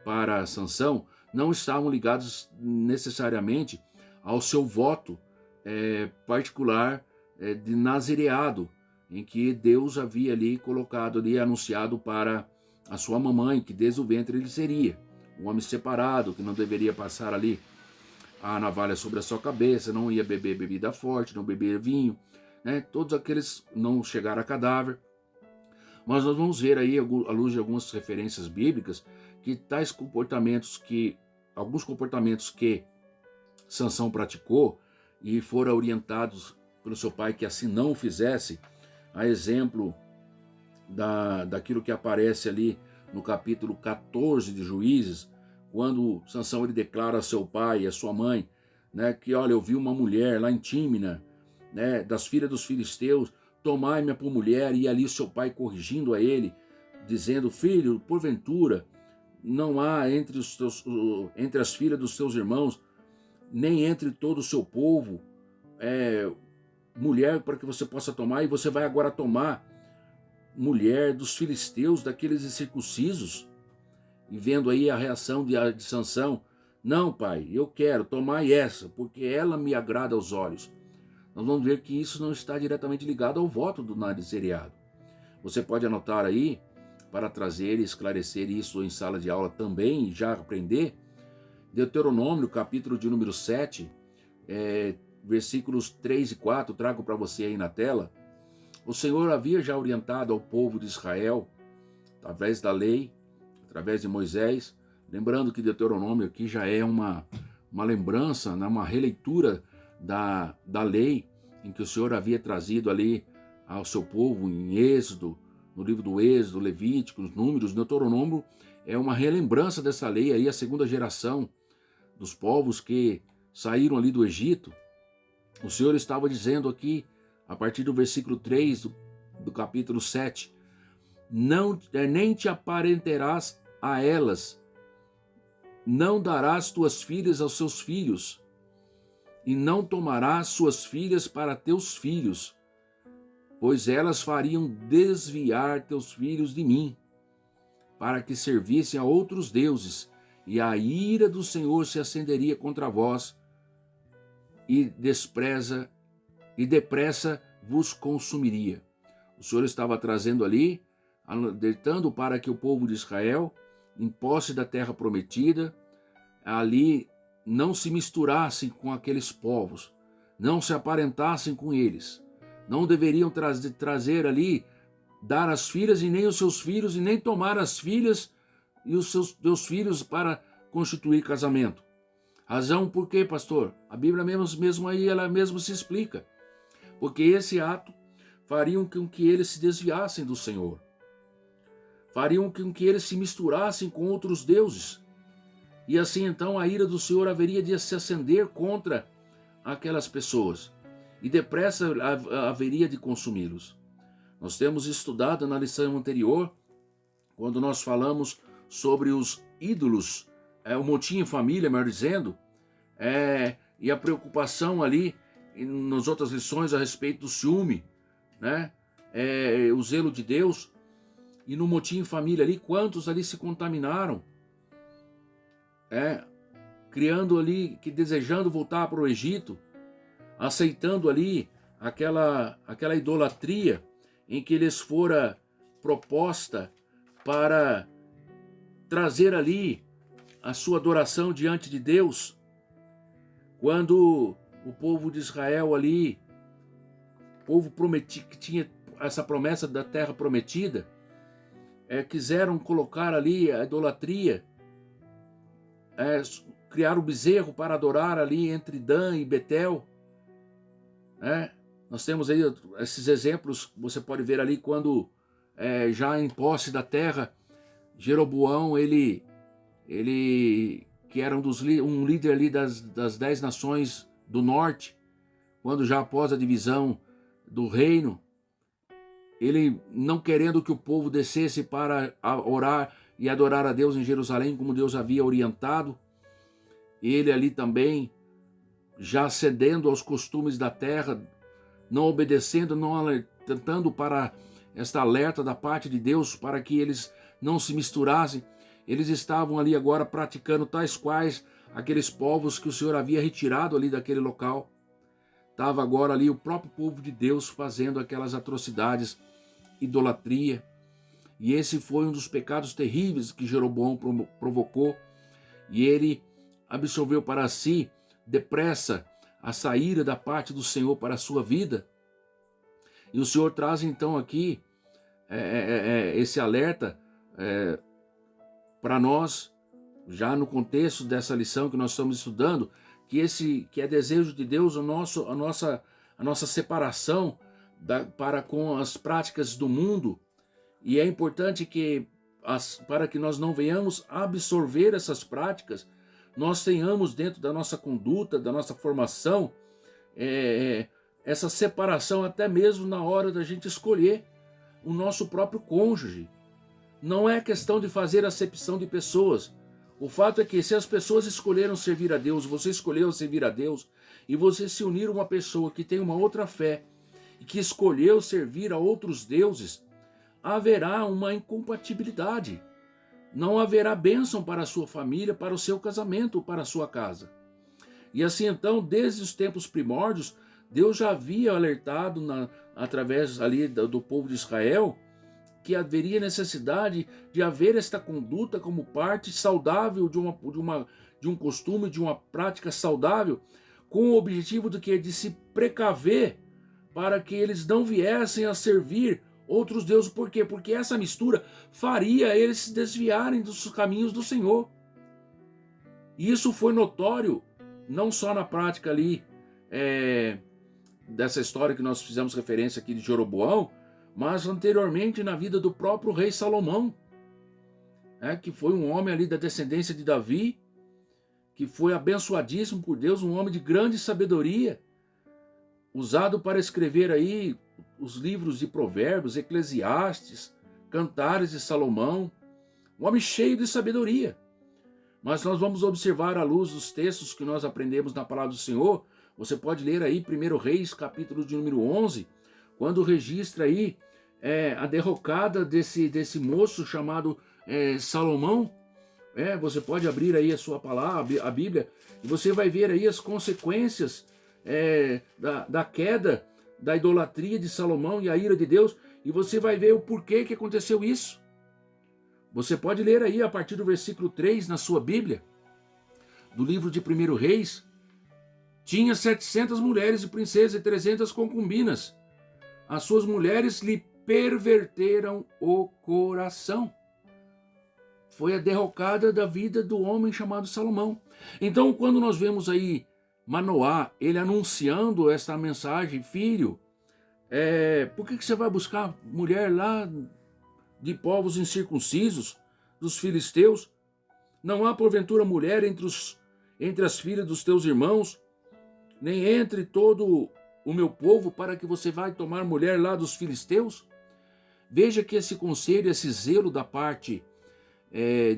para Sansão, não estavam ligados necessariamente ao seu voto particular de nazireado, em que Deus havia ali colocado, ali anunciado para a sua mamãe, que desde o ventre ele seria um homem separado, que não deveria passar ali a navalha sobre a sua cabeça, não ia beber bebida forte, não beber vinho, né? Todos aqueles não chegaram a cadáver. Mas nós vamos ver aí, à luz de algumas referências bíblicas, que alguns comportamentos que Sansão praticou e foram orientados pelo seu pai que assim não o fizesse, a exemplo daquilo que aparece ali no capítulo 14 de Juízes, quando Sansão ele declara a seu pai e a sua mãe, né, que olha, eu vi uma mulher lá em Tímina, né, das filhas dos filisteus, tomai-me por mulher, e ali seu pai corrigindo a ele, dizendo, filho, porventura, não há entre as filhas dos teus irmãos, nem entre todo o seu povo, mulher para que você possa tomar, e você vai agora tomar mulher dos filisteus, daqueles incircuncisos. E vendo aí a reação de Sansão, não, pai, eu quero, tomar essa, porque ela me agrada aos olhos. Nós vamos ver que isso não está diretamente ligado ao voto do nazireado. Você pode anotar aí, para trazer e esclarecer isso em sala de aula também, já aprender. Deuteronômio, capítulo de número 7, versículos 3 e 4, trago para você aí na tela. O Senhor havia já orientado ao povo de Israel, através da lei, através de Moisés, lembrando que Deuteronômio aqui já é uma lembrança, uma releitura da lei, em que o Senhor havia trazido ali ao seu povo em Êxodo, no livro do Êxodo, Levíticos, Números. Deuteronômio é uma relembrança dessa lei aí, a segunda geração dos povos que saíram ali do Egito. O Senhor estava dizendo aqui, a partir do versículo 3 do capítulo 7, nem te aparentarás a elas, não darás tuas filhas aos seus filhos, e não tomarás suas filhas para teus filhos, pois elas fariam desviar teus filhos de mim, para que servissem a outros deuses, e a ira do Senhor se acenderia contra vós, e depressa vos consumiria. O Senhor estava trazendo ali, alertando para que o povo de Israel, em posse da terra prometida, ali não se misturassem com aqueles povos, não se aparentassem com eles, não deveriam trazer ali, dar as filhas e nem os seus filhos, e nem tomar as filhas e os seus filhos para constituir casamento. Razão por quê, pastor? A Bíblia mesmo aí, ela mesmo se explica. Porque esse ato fariam com que eles se desviassem do Senhor. Fariam com que eles se misturassem com outros deuses. E assim então a ira do Senhor haveria de se acender contra aquelas pessoas. E depressa haveria de consumi-los. Nós temos estudado na lição anterior, quando nós falamos sobre os ídolos, o motim em família, melhor dizendo, e a preocupação ali, nas outras lições a respeito do ciúme, né? O zelo de Deus, e no motim em família ali, quantos ali se contaminaram, criando ali, desejando voltar para o Egito, aceitando ali aquela idolatria em que lhes fora proposta para trazer ali a sua adoração diante de Deus. Quando o povo de Israel ali, povo prometido, que tinha essa promessa da terra prometida, quiseram colocar ali a idolatria, criar o bezerro para adorar ali entre Dan e Betel. Nós temos aí esses exemplos, você pode ver ali quando já em posse da terra, Jeroboão, ele que era um líder ali das 10 nações do norte, quando já após a divisão do reino, ele não querendo que o povo descesse para orar e adorar a Deus em Jerusalém, como Deus havia orientado, ele ali também, já cedendo aos costumes da terra, não obedecendo, não tentando para esta alerta da parte de Deus, para que eles não se misturassem. Eles estavam ali agora praticando tais quais aqueles povos que o Senhor havia retirado ali daquele local. Estava agora ali o próprio povo de Deus fazendo aquelas atrocidades, idolatria. E esse foi um dos pecados terríveis que Jeroboão provocou. E ele absorveu para si depressa a saída da parte do Senhor para a sua vida. E o Senhor traz então aqui esse alerta para nós, já no contexto dessa lição que nós estamos estudando, que é desejo de Deus a nossa separação para com as práticas do mundo. E é importante que, para que nós não venhamos absorver essas práticas, nós tenhamos dentro da nossa conduta, da nossa formação, essa separação até mesmo na hora da gente escolher o nosso próprio cônjuge. Não é questão de fazer acepção de pessoas. O fato é que se as pessoas escolheram servir a Deus, você escolheu servir a Deus, e você se unir a uma pessoa que tem uma outra fé, e que escolheu servir a outros deuses, haverá uma incompatibilidade. Não haverá bênção para a sua família, para o seu casamento, para a sua casa. E assim então, desde os tempos primórdios, Deus já havia alertado através ali do povo de Israel que haveria necessidade de haver esta conduta como parte saudável de um costume, de uma prática saudável, com o objetivo de que? De se precaver para que eles não viessem a servir outros deuses. Por quê? Porque essa mistura faria eles se desviarem dos caminhos do Senhor. E isso foi notório, não só na prática ali, dessa história que nós fizemos referência aqui de Jeroboão, mas anteriormente na vida do próprio rei Salomão, que foi um homem ali da descendência de Davi, que foi abençoadíssimo por Deus, um homem de grande sabedoria, usado para escrever aí os livros de Provérbios, Eclesiastes, Cantares de Salomão, um homem cheio de sabedoria. Mas nós vamos observar à luz dos textos que nós aprendemos na palavra do Senhor. Você pode ler aí 1 Reis, capítulo de número 11, quando registra aí a derrocada desse moço chamado Salomão. Você pode abrir aí a sua palavra, a Bíblia, e você vai ver aí as consequências da queda, da idolatria de Salomão e a ira de Deus, e você vai ver o porquê que aconteceu isso. Você pode ler aí a partir do versículo 3 na sua Bíblia, do livro de 1 Reis. Tinha 700 mulheres e princesas e 300 concubinas. As suas mulheres lhe perverteram o coração. Foi a derrocada da vida do homem chamado Salomão. Então, quando nós vemos aí Manoá, ele anunciando esta mensagem: filho, por que você vai buscar mulher lá de povos incircuncisos, dos filisteus? Não há porventura mulher entre as filhas dos teus irmãos, nem entre todo o meu povo, para que você vá tomar mulher lá dos filisteus? Veja que esse conselho, esse zelo da parte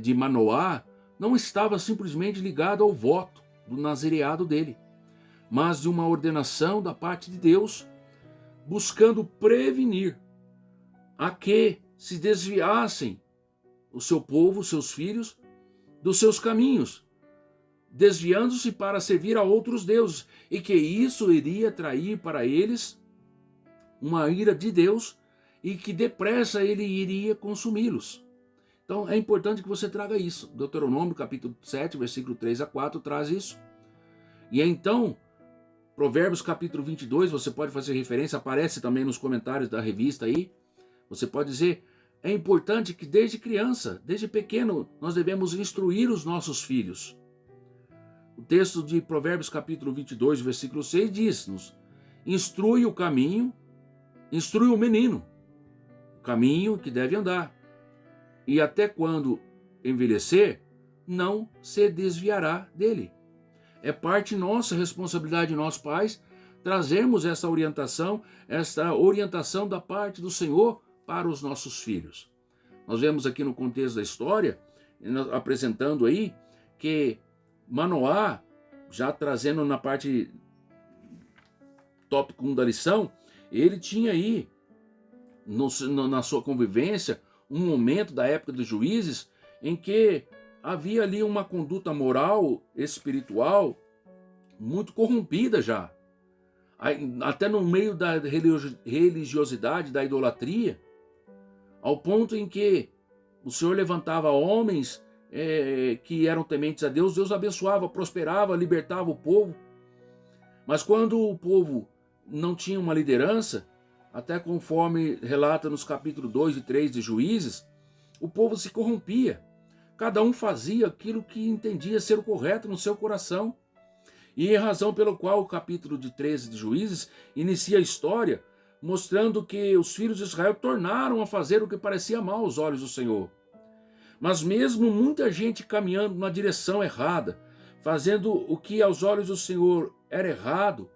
de Manoá, não estava simplesmente ligado ao voto do nazireado dele, mas de uma ordenação da parte de Deus, buscando prevenir a que se desviassem o seu povo, seus filhos, dos seus caminhos, desviando-se para servir a outros deuses, e que isso iria trair para eles uma ira de Deus, e que depressa ele iria consumi-los. Então é importante que você traga isso. Deuteronômio capítulo 7, versículo 3 a 4 traz isso. E então, Provérbios capítulo 22, você pode fazer referência, aparece também nos comentários da revista aí. Você pode dizer: é importante que desde criança, desde pequeno, nós devemos instruir os nossos filhos. O texto de Provérbios capítulo 22, versículo 6 diz-nos: instrui o caminho, instrui o menino, o caminho que deve andar, e até quando envelhecer, não se desviará dele. É parte nossa, responsabilidade de nós pais, trazermos essa orientação da parte do Senhor para os nossos filhos. Nós vemos aqui no contexto da história, apresentando aí, que Manoá, já trazendo na parte tópico 1 da lição, ele tinha aí, na sua convivência, um momento da época dos juízes, em que havia ali uma conduta moral, espiritual, muito corrompida já. Até no meio da religiosidade, da idolatria, ao ponto em que o Senhor levantava homens que eram tementes a Deus, Deus abençoava, prosperava, libertava o povo. Mas quando o povo não tinha uma liderança, até conforme relata nos capítulos 2 e 3 de Juízes, o povo se corrompia. Cada um fazia aquilo que entendia ser o correto no seu coração. E é a razão pela qual o capítulo de 13 de Juízes inicia a história, mostrando que os filhos de Israel tornaram a fazer o que parecia mal aos olhos do Senhor. Mas mesmo muita gente caminhando na direção errada, fazendo o que aos olhos do Senhor era errado,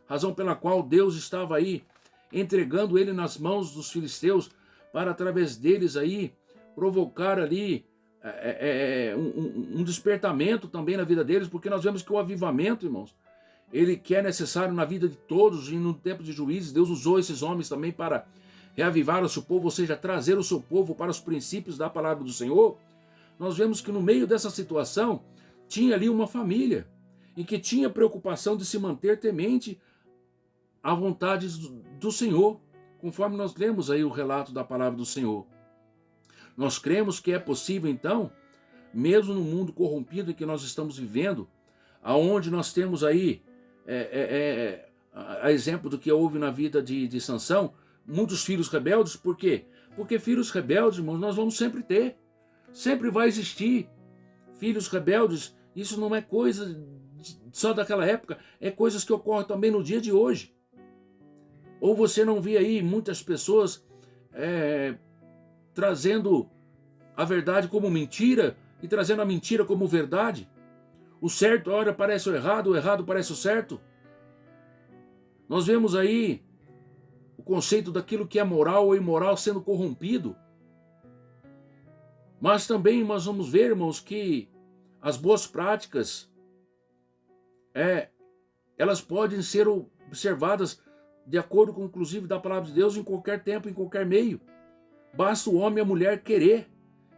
razão pela qual Deus estava aí entregando ele nas mãos dos filisteus, para através deles aí provocar ali um despertamento também na vida deles, porque nós vemos que o avivamento, irmãos, ele que é necessário na vida de todos, e no tempo de Juízes, Deus usou esses homens também para reavivar o seu povo, ou seja, trazer o seu povo para os princípios da palavra do Senhor. Nós vemos que no meio dessa situação, tinha ali uma família, em que tinha preocupação de se manter temente à vontade do Senhor, conforme nós lemos aí o relato da palavra do Senhor. Nós cremos que é possível, então, mesmo no mundo corrompido em que nós estamos vivendo, aonde nós temos aí, a exemplo do que houve na vida de Sansão, muitos filhos rebeldes. Por quê? Porque filhos rebeldes, irmãos, nós vamos sempre ter. Sempre vai existir filhos rebeldes. Isso não é coisa só daquela época, é coisas que ocorrem também no dia de hoje. Ou você não vê aí muitas pessoas trazendo a verdade como mentira e trazendo a mentira como verdade? O certo, ora, parece o errado parece o certo. Nós vemos aí o conceito daquilo que é moral ou imoral sendo corrompido. Mas também nós vamos ver, irmãos, que as boas práticas, elas podem ser observadas de acordo com, inclusive, da palavra de Deus em qualquer tempo, em qualquer meio. Basta o homem e a mulher querer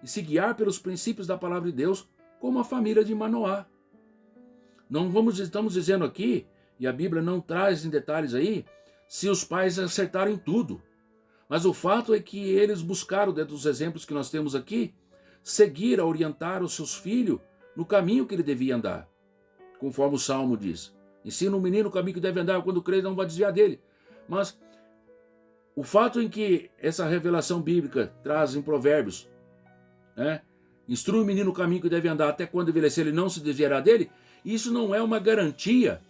e se guiar pelos princípios da palavra de Deus, como a família de Manoá. Estamos dizendo aqui, e a Bíblia não traz em detalhes aí, se os pais acertaram em tudo. Mas o fato é que eles buscaram, dentro dos exemplos que nós temos aqui, seguir, orientar os seus filhos no caminho que ele devia andar. Conforme o Salmo diz. Ensina o menino o caminho que deve andar, quando crer não vai desviar dele. Mas o fato em que essa revelação bíblica traz em Provérbios, instrui o menino o caminho que deve andar, até quando envelhecer ele não se desviará dele, isso não é uma garantia.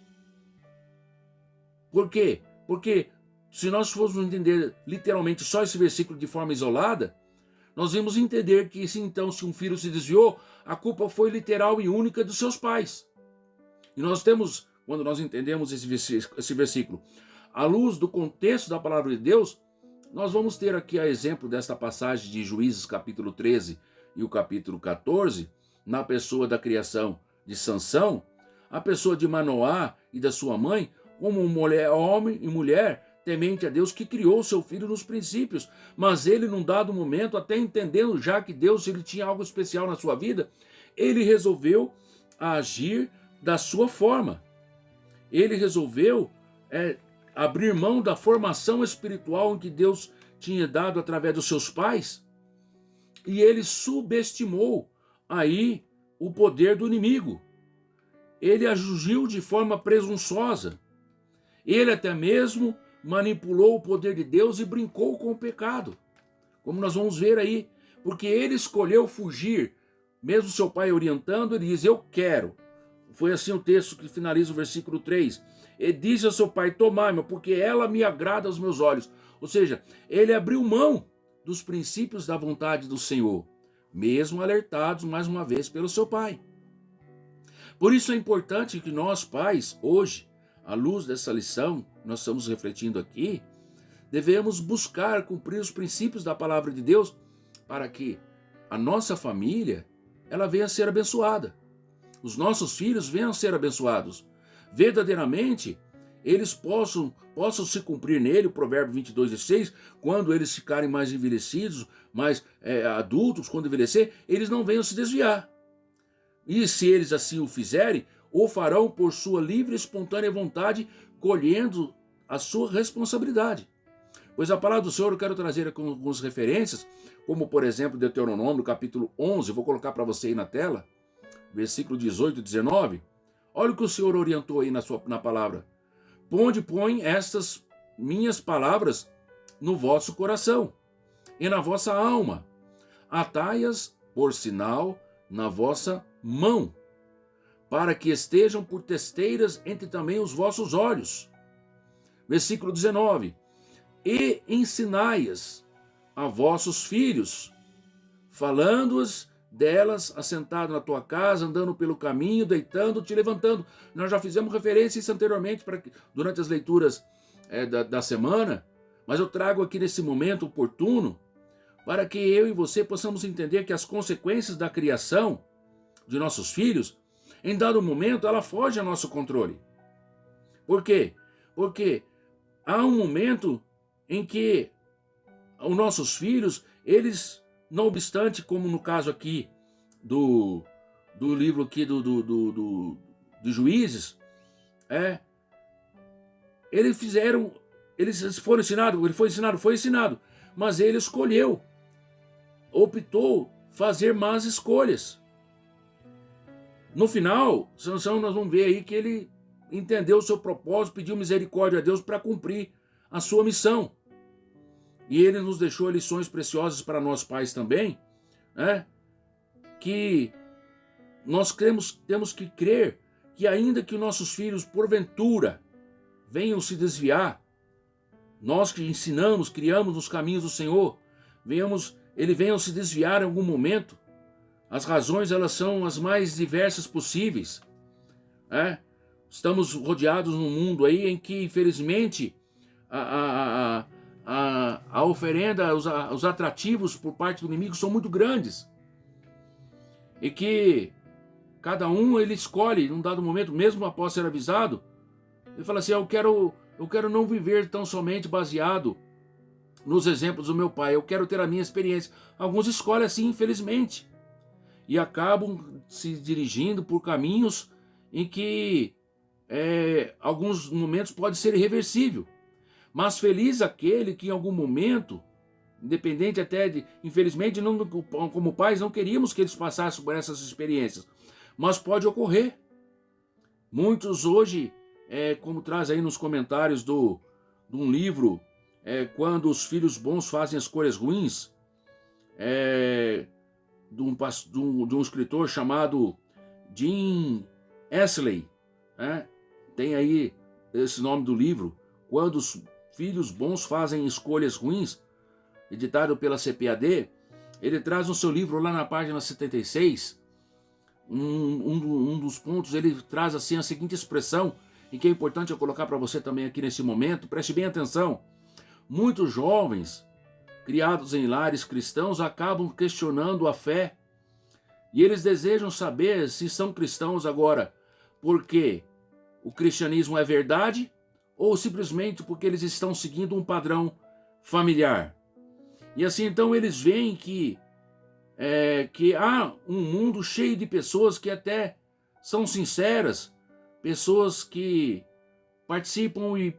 Por quê? Porque se nós fôssemos entender literalmente só esse versículo de forma isolada, nós vamos entender que se um filho se desviou, a culpa foi literal e única dos seus pais. E nós temos, quando nós entendemos esse versículo, à luz do contexto da palavra de Deus, nós vamos ter aqui a exemplo desta passagem de Juízes capítulo 13 e o capítulo 14, na pessoa da criação de Sansão, a pessoa de Manoá e da sua mãe, como homem e mulher temente a Deus, que criou seu filho nos princípios. Mas ele, num dado momento, até entendendo já que Deus ele tinha algo especial na sua vida, ele resolveu agir da sua forma. Ele resolveu abrir mão da formação espiritual em que Deus tinha dado através dos seus pais, e ele subestimou aí o poder do inimigo. Ele agiu de forma presunçosa. Ele até mesmo manipulou o poder de Deus e brincou com o pecado, como nós vamos ver aí, porque ele escolheu fugir, mesmo seu pai orientando, ele diz, eu quero. Foi assim o texto que finaliza o versículo 3. Ele disse ao seu pai, tomai-me, porque ela me agrada aos meus olhos. Ou seja, ele abriu mão dos princípios da vontade do Senhor, mesmo alertados mais uma vez pelo seu pai. Por isso é importante que nós, pais, hoje, à luz dessa lição que nós estamos refletindo aqui, devemos buscar cumprir os princípios da palavra de Deus para que a nossa família ela venha a ser abençoada. Os nossos filhos venham a ser abençoados. Verdadeiramente, eles possam se cumprir nele, o provérbio 22:6, quando eles ficarem mais envelhecidos, mais adultos, quando envelhecer, eles não venham se desviar. E se eles assim o fizerem, o farão por sua livre e espontânea vontade, colhendo a sua responsabilidade. Pois a palavra do Senhor eu quero trazer com algumas referências, como por exemplo Deuteronômio, capítulo 11, vou colocar para você aí na tela, versículo 18 e 19. Olha o que o Senhor orientou aí na palavra. Põe estas minhas palavras no vosso coração e na vossa alma. Atai-as por sinal na vossa mão, para que estejam por testeiras entre também os vossos olhos. Versículo 19. E ensinai-as a vossos filhos, falando-as delas assentado na tua casa, andando pelo caminho, deitando-te e levantando. Nós já fizemos referência a isso anteriormente durante as leituras da semana, mas eu trago aqui nesse momento oportuno para que eu e você possamos entender que as consequências da criação de nossos filhos, em dado momento, ela foge ao nosso controle. Por quê? Porque há um momento em que os nossos filhos, eles, não obstante, como no caso aqui do livro aqui do Juízes, eles foram ensinados, ele foi ensinado, mas ele escolheu optou fazer más escolhas. No final, Sansão, nós vamos ver aí que ele entendeu o seu propósito, pediu misericórdia a Deus para cumprir a sua missão. E ele nos deixou lições preciosas para nós pais também, né? Que nós temos que crer que ainda que nossos filhos, porventura, venham se desviar, nós que ensinamos, criamos nos caminhos do Senhor, venham se desviar em algum momento, as razões elas são as mais diversas possíveis. Estamos rodeados num mundo aí em que, infelizmente, a oferenda, os atrativos por parte do inimigo são muito grandes. E que cada um ele escolhe, num dado momento, mesmo após ser avisado, ele fala assim, eu quero não viver tão somente baseado nos exemplos do meu pai, eu quero ter a minha experiência. Alguns escolhem assim, infelizmente, e acabam se dirigindo por caminhos em que alguns momentos pode ser irreversível. Mas feliz aquele que em algum momento, independente até de, infelizmente, não, como pais não queríamos que eles passassem por essas experiências, mas pode ocorrer. Muitos hoje, como traz aí nos comentários de um livro, quando os filhos bons fazem escolhas ruins, de um escritor chamado Jim Esley, tem aí esse nome do livro, Quando os filhos bons fazem escolhas ruins, editado pela CPAD. Ele traz no seu livro, lá na página 76, um dos pontos, ele traz assim a seguinte expressão, e que é importante eu colocar para você também aqui nesse momento, preste bem atenção. Muitos jovens, criados em lares cristãos, acabam questionando a fé, e eles desejam saber se são cristãos agora porque o cristianismo é verdade, ou simplesmente porque eles estão seguindo um padrão familiar. E assim então eles veem que há um mundo cheio de pessoas que até são sinceras, pessoas que participam e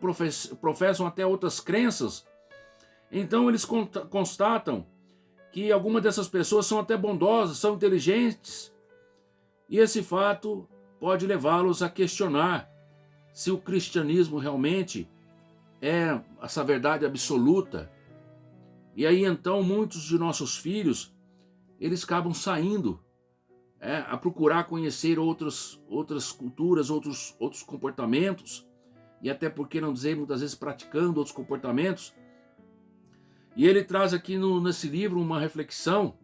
professam até outras crenças. Então eles constatam que algumas dessas pessoas são até bondosas, são inteligentes, e esse fato pode levá-los a questionar se o cristianismo realmente é essa verdade absoluta. E aí então muitos de nossos filhos, eles acabam saindo a procurar conhecer outras culturas, outros comportamentos, e até porque não dizer muitas vezes praticando outros comportamentos. E ele traz aqui nesse livro uma reflexão,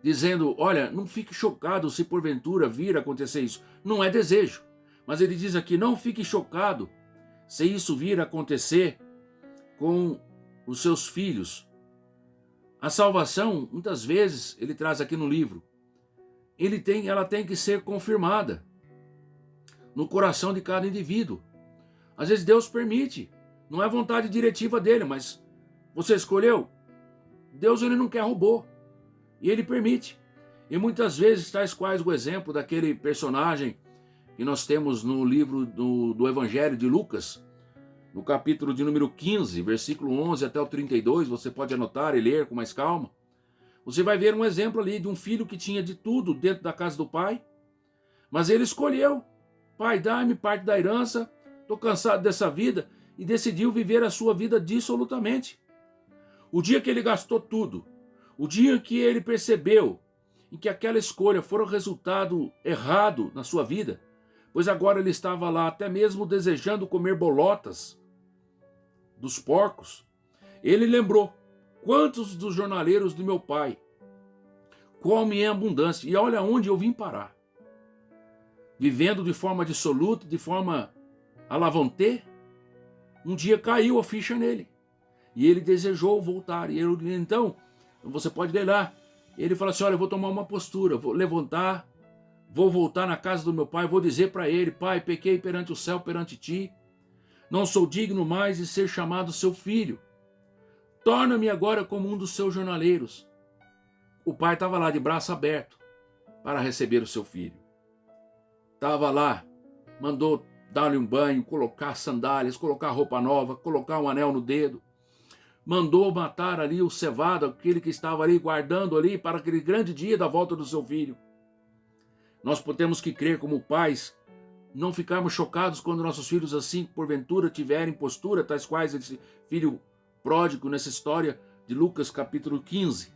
dizendo, olha, não fique chocado se porventura vir a acontecer isso. Não é desejo. Mas ele diz aqui, não fique chocado se isso vir a acontecer com os seus filhos. A salvação, muitas vezes, ele traz aqui no livro, ela tem que ser confirmada no coração de cada indivíduo. Às vezes Deus permite, não é vontade diretiva dele, mas você escolheu. Deus ele não quer robô, e ele permite. E muitas vezes, tais quais o exemplo daquele personagem que nós temos no livro do Evangelho de Lucas, no capítulo de número 15, versículo 11 até o 32, você pode anotar e ler com mais calma. Você vai ver um exemplo ali de um filho que tinha de tudo dentro da casa do pai, mas ele escolheu, pai, dá-me parte da herança, estou cansado dessa vida, e decidiu viver a sua vida dissolutamente. O dia que ele gastou tudo, o dia que ele percebeu em que aquela escolha foi um resultado errado na sua vida, pois agora ele estava lá até mesmo desejando comer bolotas dos porcos, ele lembrou, quantos dos jornaleiros do meu pai comem em abundância, e olha onde eu vim parar, vivendo de forma dissoluta, de forma à la volonté. Um dia caiu a ficha nele, e ele desejou voltar, e ele, então, você pode ler lá, ele fala assim, olha, eu vou tomar uma postura, vou levantar, vou voltar na casa do meu pai, vou dizer para ele, pai, pequei perante o céu, perante ti, não sou digno mais de ser chamado seu filho, torna-me agora como um dos seus jornaleiros. O pai estava lá de braço aberto para receber o seu filho. Estava lá, mandou dar-lhe um banho, colocar sandálias, colocar roupa nova, colocar um anel no dedo, mandou matar ali o cevado, aquele que estava ali guardando ali para aquele grande dia da volta do seu filho. Nós temos que crer como pais, não ficarmos chocados quando nossos filhos assim, porventura, tiverem postura, tais quais esse filho pródigo nessa história de Lucas capítulo 15.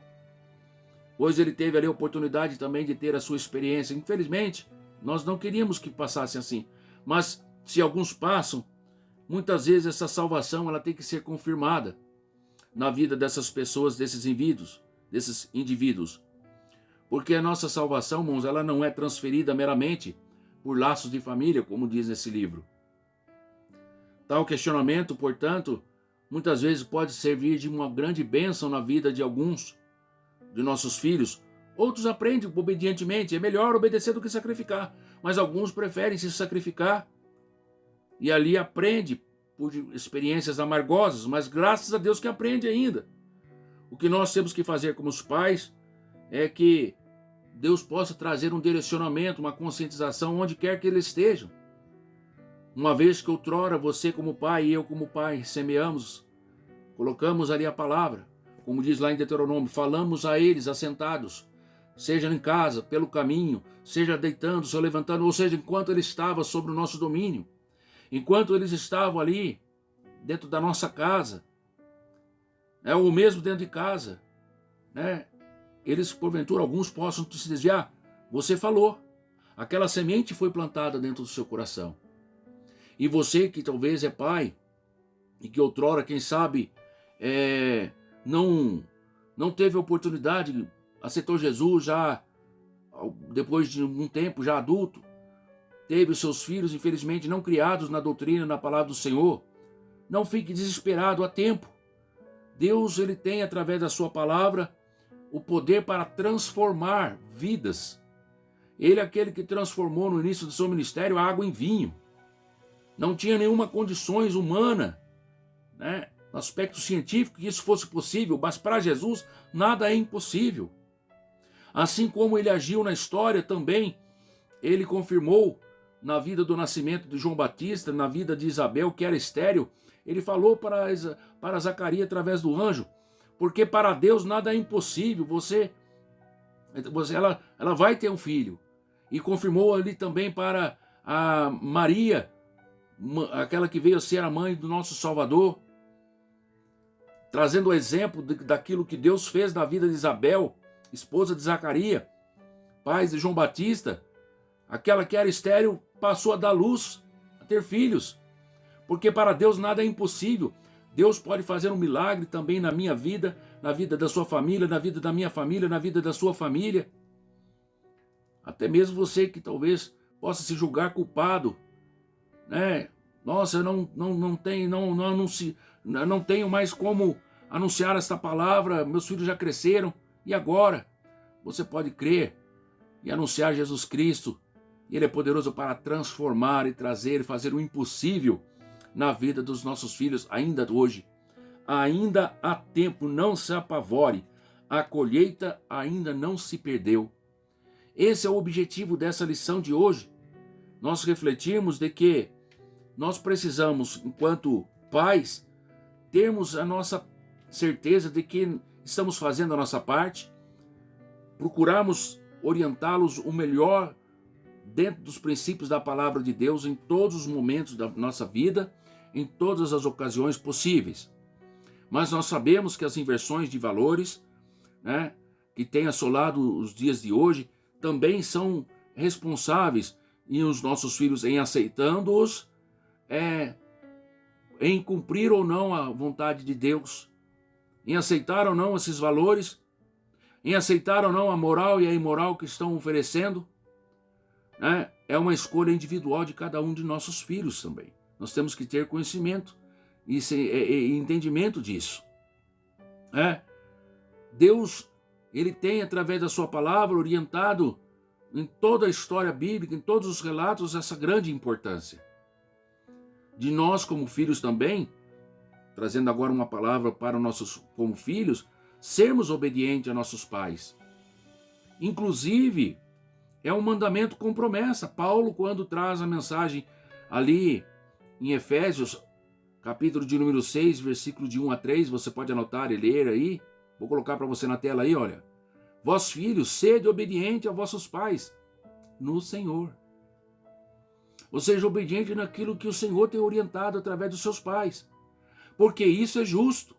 Pois ele teve ali a oportunidade também de ter a sua experiência. Infelizmente, nós não queríamos que passasse assim. Mas se alguns passam, muitas vezes essa salvação ela tem que ser confirmada na vida dessas pessoas, desses indivíduos. Porque a nossa salvação, irmãos, ela não é transferida meramente por laços de família, como diz nesse livro. Tal questionamento, portanto, muitas vezes pode servir de uma grande bênção na vida de alguns de nossos filhos. Outros aprendem obedientemente, é melhor obedecer do que sacrificar, mas alguns preferem se sacrificar e ali aprende por experiências amargosas, mas graças a Deus que aprende ainda. O que nós temos que fazer como os pais é que Deus possa trazer um direcionamento, uma conscientização onde quer que eles estejam. Uma vez que outrora você como pai e eu como pai semeamos, colocamos ali a palavra, como diz lá em Deuteronômio, falamos a eles assentados, seja em casa, pelo caminho, seja deitando, se levantando, ou seja, enquanto ele estava sob o nosso domínio, enquanto eles estavam ali dentro da nossa casa, ou mesmo dentro de casa, eles, porventura, alguns possam se desviar. Você falou. Aquela semente foi plantada dentro do seu coração. E você que talvez é pai, e que outrora, quem sabe, não teve a oportunidade, aceitou Jesus já, depois de um tempo, já adulto, teve os seus filhos, infelizmente, não criados na doutrina, na palavra do Senhor. Não fique desesperado, há tempo. Deus, ele tem, através da sua palavra, o poder para transformar vidas. Ele é aquele que transformou no início do seu ministério a água em vinho. Não tinha nenhuma condições humana, no aspecto científico, que isso fosse possível, mas para Jesus nada é impossível. Assim como ele agiu na história também, ele confirmou na vida do nascimento de João Batista, na vida de Isabel, que era estéril, ele falou para Zacarias através do anjo, porque para Deus nada é impossível, ela vai ter um filho. E confirmou ali também para a Maria, aquela que veio a ser a mãe do nosso Salvador, trazendo o exemplo daquilo que Deus fez na vida de Isabel, esposa de Zacarias, pai de João Batista. Aquela que era estéril passou a dar luz, a ter filhos, porque para Deus nada é impossível. Deus pode fazer um milagre também na minha vida, na vida da sua família, na vida da minha família, na vida da sua família. Até mesmo você que talvez possa se julgar culpado, Nossa, eu não tenho mais como anunciar esta palavra, meus filhos já cresceram, e agora? Você pode crer e anunciar Jesus Cristo. Ele é poderoso para transformar e trazer, fazer o impossível na vida dos nossos filhos ainda hoje. Ainda há tempo, não se apavore, a colheita ainda não se perdeu. Esse é o objetivo dessa lição de hoje. Nós refletirmos de que nós precisamos, enquanto pais, termos a nossa certeza de que estamos fazendo a nossa parte, procurarmos orientá-los o melhor dentro dos princípios da palavra de Deus em todos os momentos da nossa vida, em todas as ocasiões possíveis. Mas nós sabemos que as inversões de valores, que têm assolado os dias de hoje, também são responsáveis em os nossos filhos em aceitando-os, em cumprir ou não a vontade de Deus, em aceitar ou não esses valores, em aceitar ou não a moral e a imoral que estão oferecendo. É uma escolha individual de cada um de nossos filhos também. Nós temos que ter conhecimento e entendimento disso. Deus, ele tem, através da sua palavra, orientado em toda a história bíblica, em todos os relatos, essa grande importância. De nós, como filhos também, trazendo agora uma palavra para nossos como filhos, sermos obedientes a nossos pais. Inclusive, é um mandamento com promessa. Paulo, quando traz a mensagem ali em Efésios, capítulo de número 6, versículo de 1 a 3, você pode anotar e ler aí. Vou colocar para você na tela aí, olha. Vós, filhos, sede obediente a vossos pais no Senhor. Ou seja, obediente naquilo que o Senhor tem orientado através dos seus pais. Porque isso é justo.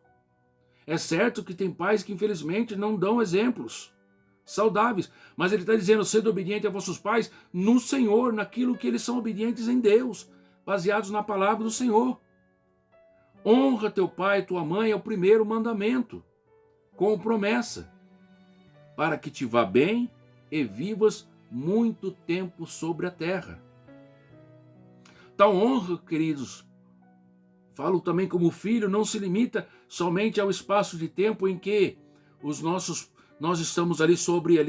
É certo que tem pais que infelizmente não dão exemplos saudáveis, mas ele está dizendo, sede obediente a vossos pais no Senhor, naquilo que eles são obedientes em Deus, baseados na palavra do Senhor. Honra teu pai e tua mãe é o primeiro mandamento, com promessa, para que te vá bem e vivas muito tempo sobre a terra. Tal honra, queridos, falo também como filho, não se limita somente ao espaço de tempo em que nós estamos ali sobre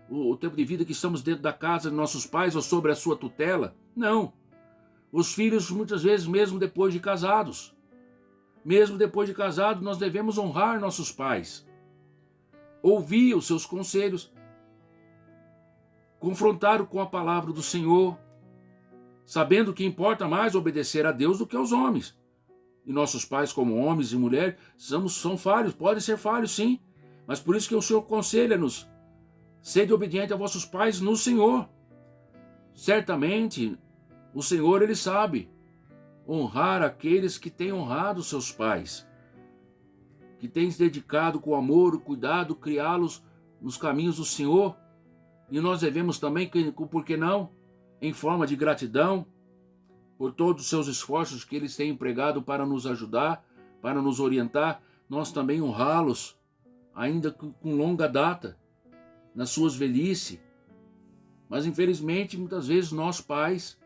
o tempo de vida que estamos dentro da casa de nossos pais ou sobre a sua tutela. Não. Os filhos, muitas vezes, mesmo depois de casados, nós devemos honrar nossos pais, ouvir os seus conselhos, confrontar com a palavra do Senhor, sabendo que importa mais obedecer a Deus do que aos homens. E nossos pais, como homens e mulheres, são falhos, podem ser falhos sim, mas por isso que o Senhor aconselha-nos, sede obediente a vossos pais no Senhor. Certamente, o Senhor, Ele sabe honrar aqueles que têm honrado seus pais, que têm se dedicado com amor, o cuidado, criá-los nos caminhos do Senhor. E nós devemos também, por que não, em forma de gratidão, por todos os seus esforços que eles têm empregado para nos ajudar, para nos orientar, nós também honrá-los, ainda com longa data, nas suas velhice. Mas infelizmente, muitas vezes nós pais,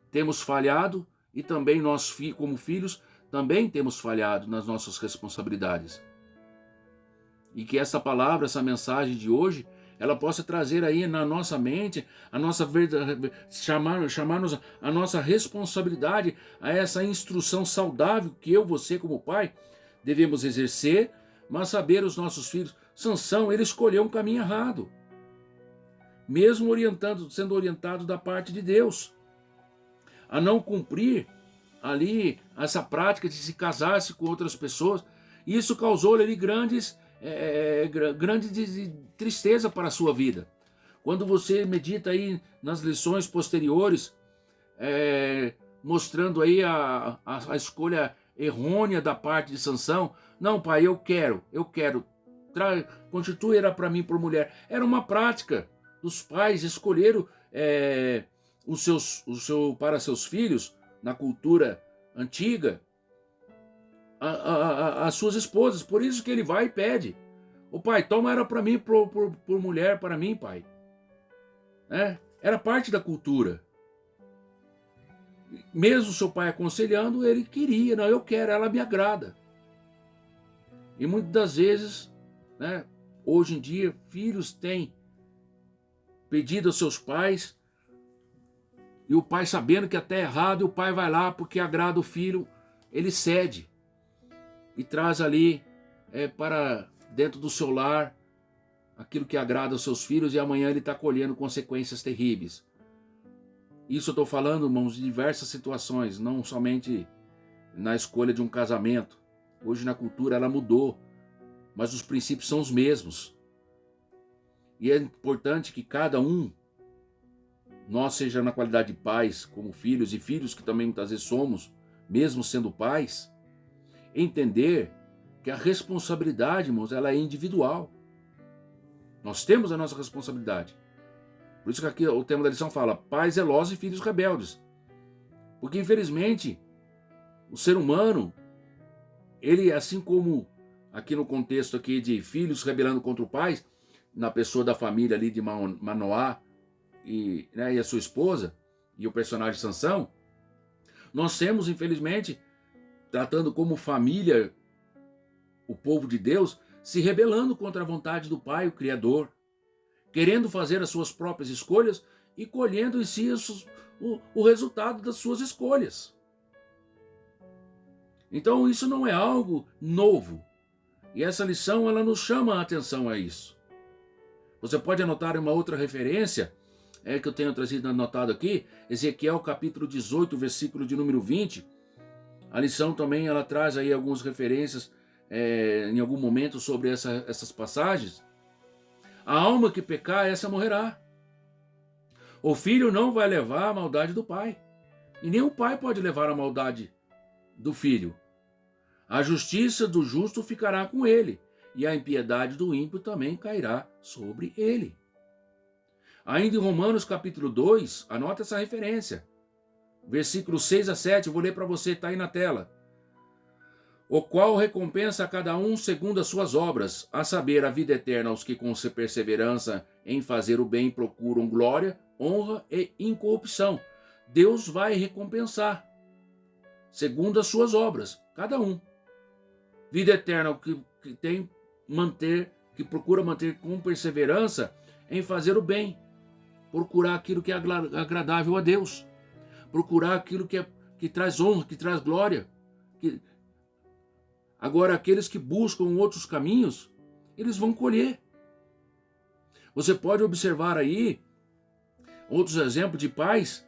temos falhado, e também nós como filhos, também temos falhado nas nossas responsabilidades. E que essa palavra, essa mensagem de hoje, ela possa trazer aí na nossa mente a nossa chamar-nos a nossa responsabilidade, a essa instrução saudável que eu, você como pai, devemos exercer, mas saber os nossos filhos. Sansão, ele escolheu um caminho errado, mesmo sendo orientado da parte de Deus, a não cumprir ali essa prática de se casar-se com outras pessoas. Isso causou ali grande tristeza para a sua vida. Quando você medita aí nas lições posteriores, mostrando aí a escolha errônea da parte de Sansão. Não, pai, eu quero, constitui ela para mim por mulher. Era uma prática dos pais, escolheram para seus filhos, na cultura antiga, as suas esposas. Por isso que ele vai e pede: o pai, toma ela para mim por mulher para mim, pai. Era parte da cultura. Mesmo seu pai aconselhando, ele queria: não, eu quero, ela me agrada. E muitas das vezes, hoje em dia, filhos têm pedido aos seus pais, e o pai, sabendo que até é errado, e o pai vai lá porque agrada o filho, ele cede e traz ali para dentro do seu lar aquilo que agrada aos seus filhos, e amanhã ele está colhendo consequências terríveis. Isso eu estou falando, irmãos, de diversas situações, não somente na escolha de um casamento. Hoje na cultura ela mudou, mas os princípios são os mesmos. E é importante que cada um, nós, seja na qualidade de pais, como filhos, e filhos que também muitas vezes somos, mesmo sendo pais, entender que a responsabilidade, irmãos, ela é individual. Nós temos a nossa responsabilidade. Por isso que aqui o tema da lição fala: pais zelosos e filhos rebeldes. Porque infelizmente o ser humano, ele, assim como aqui no contexto aqui de filhos rebelando contra o pai, na pessoa da família ali de Manoá e a sua esposa, e o personagem Sansão, nós temos, infelizmente, tratando como família o povo de Deus, se rebelando contra a vontade do Pai, o Criador, querendo fazer as suas próprias escolhas e colhendo em si o resultado das suas escolhas. Então isso não é algo novo, e essa lição ela nos chama a atenção a isso. Você pode anotar uma outra referência que eu tenho anotado aqui, Ezequiel capítulo 18, versículo de número 20, A lição também ela traz aí algumas referências em algum momento sobre essas passagens. A alma que pecar, essa morrerá. O filho não vai levar a maldade do pai, e nem o pai pode levar a maldade do filho. A justiça do justo ficará com ele, e a impiedade do ímpio também cairá sobre ele. Ainda em Romanos capítulo 2, anota essa referência. Versículos 6 a 7, eu vou ler para você, está aí na tela. O qual recompensa a cada um segundo as suas obras, a saber, a vida eterna aos que com perseverança em fazer o bem procuram glória, honra e incorrupção. Deus vai recompensar, segundo as suas obras, cada um. Vida eterna, o que que procura manter com perseverança em fazer o bem, procurar aquilo que é agradável a Deus, procurar aquilo que traz honra, que traz glória. Agora, aqueles que buscam outros caminhos, eles vão colher. Você pode observar aí outros exemplos de pais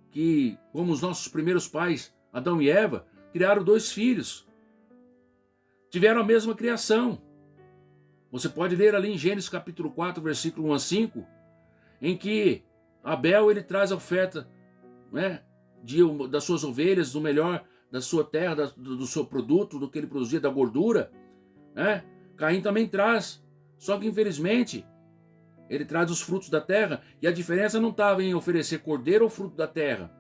que, como os nossos primeiros pais, Adão e Eva, criaram 2 filhos. Tiveram a mesma criação. Você pode ler ali em Gênesis capítulo 4, versículo 1 a 5, em que Abel ele traz a oferta, né, das suas ovelhas, do melhor da sua terra, do seu produto, do que ele produzia, da gordura, né? Caim também traz, só que infelizmente ele traz os frutos da terra, e a diferença não estava em oferecer cordeiro ou fruto da terra,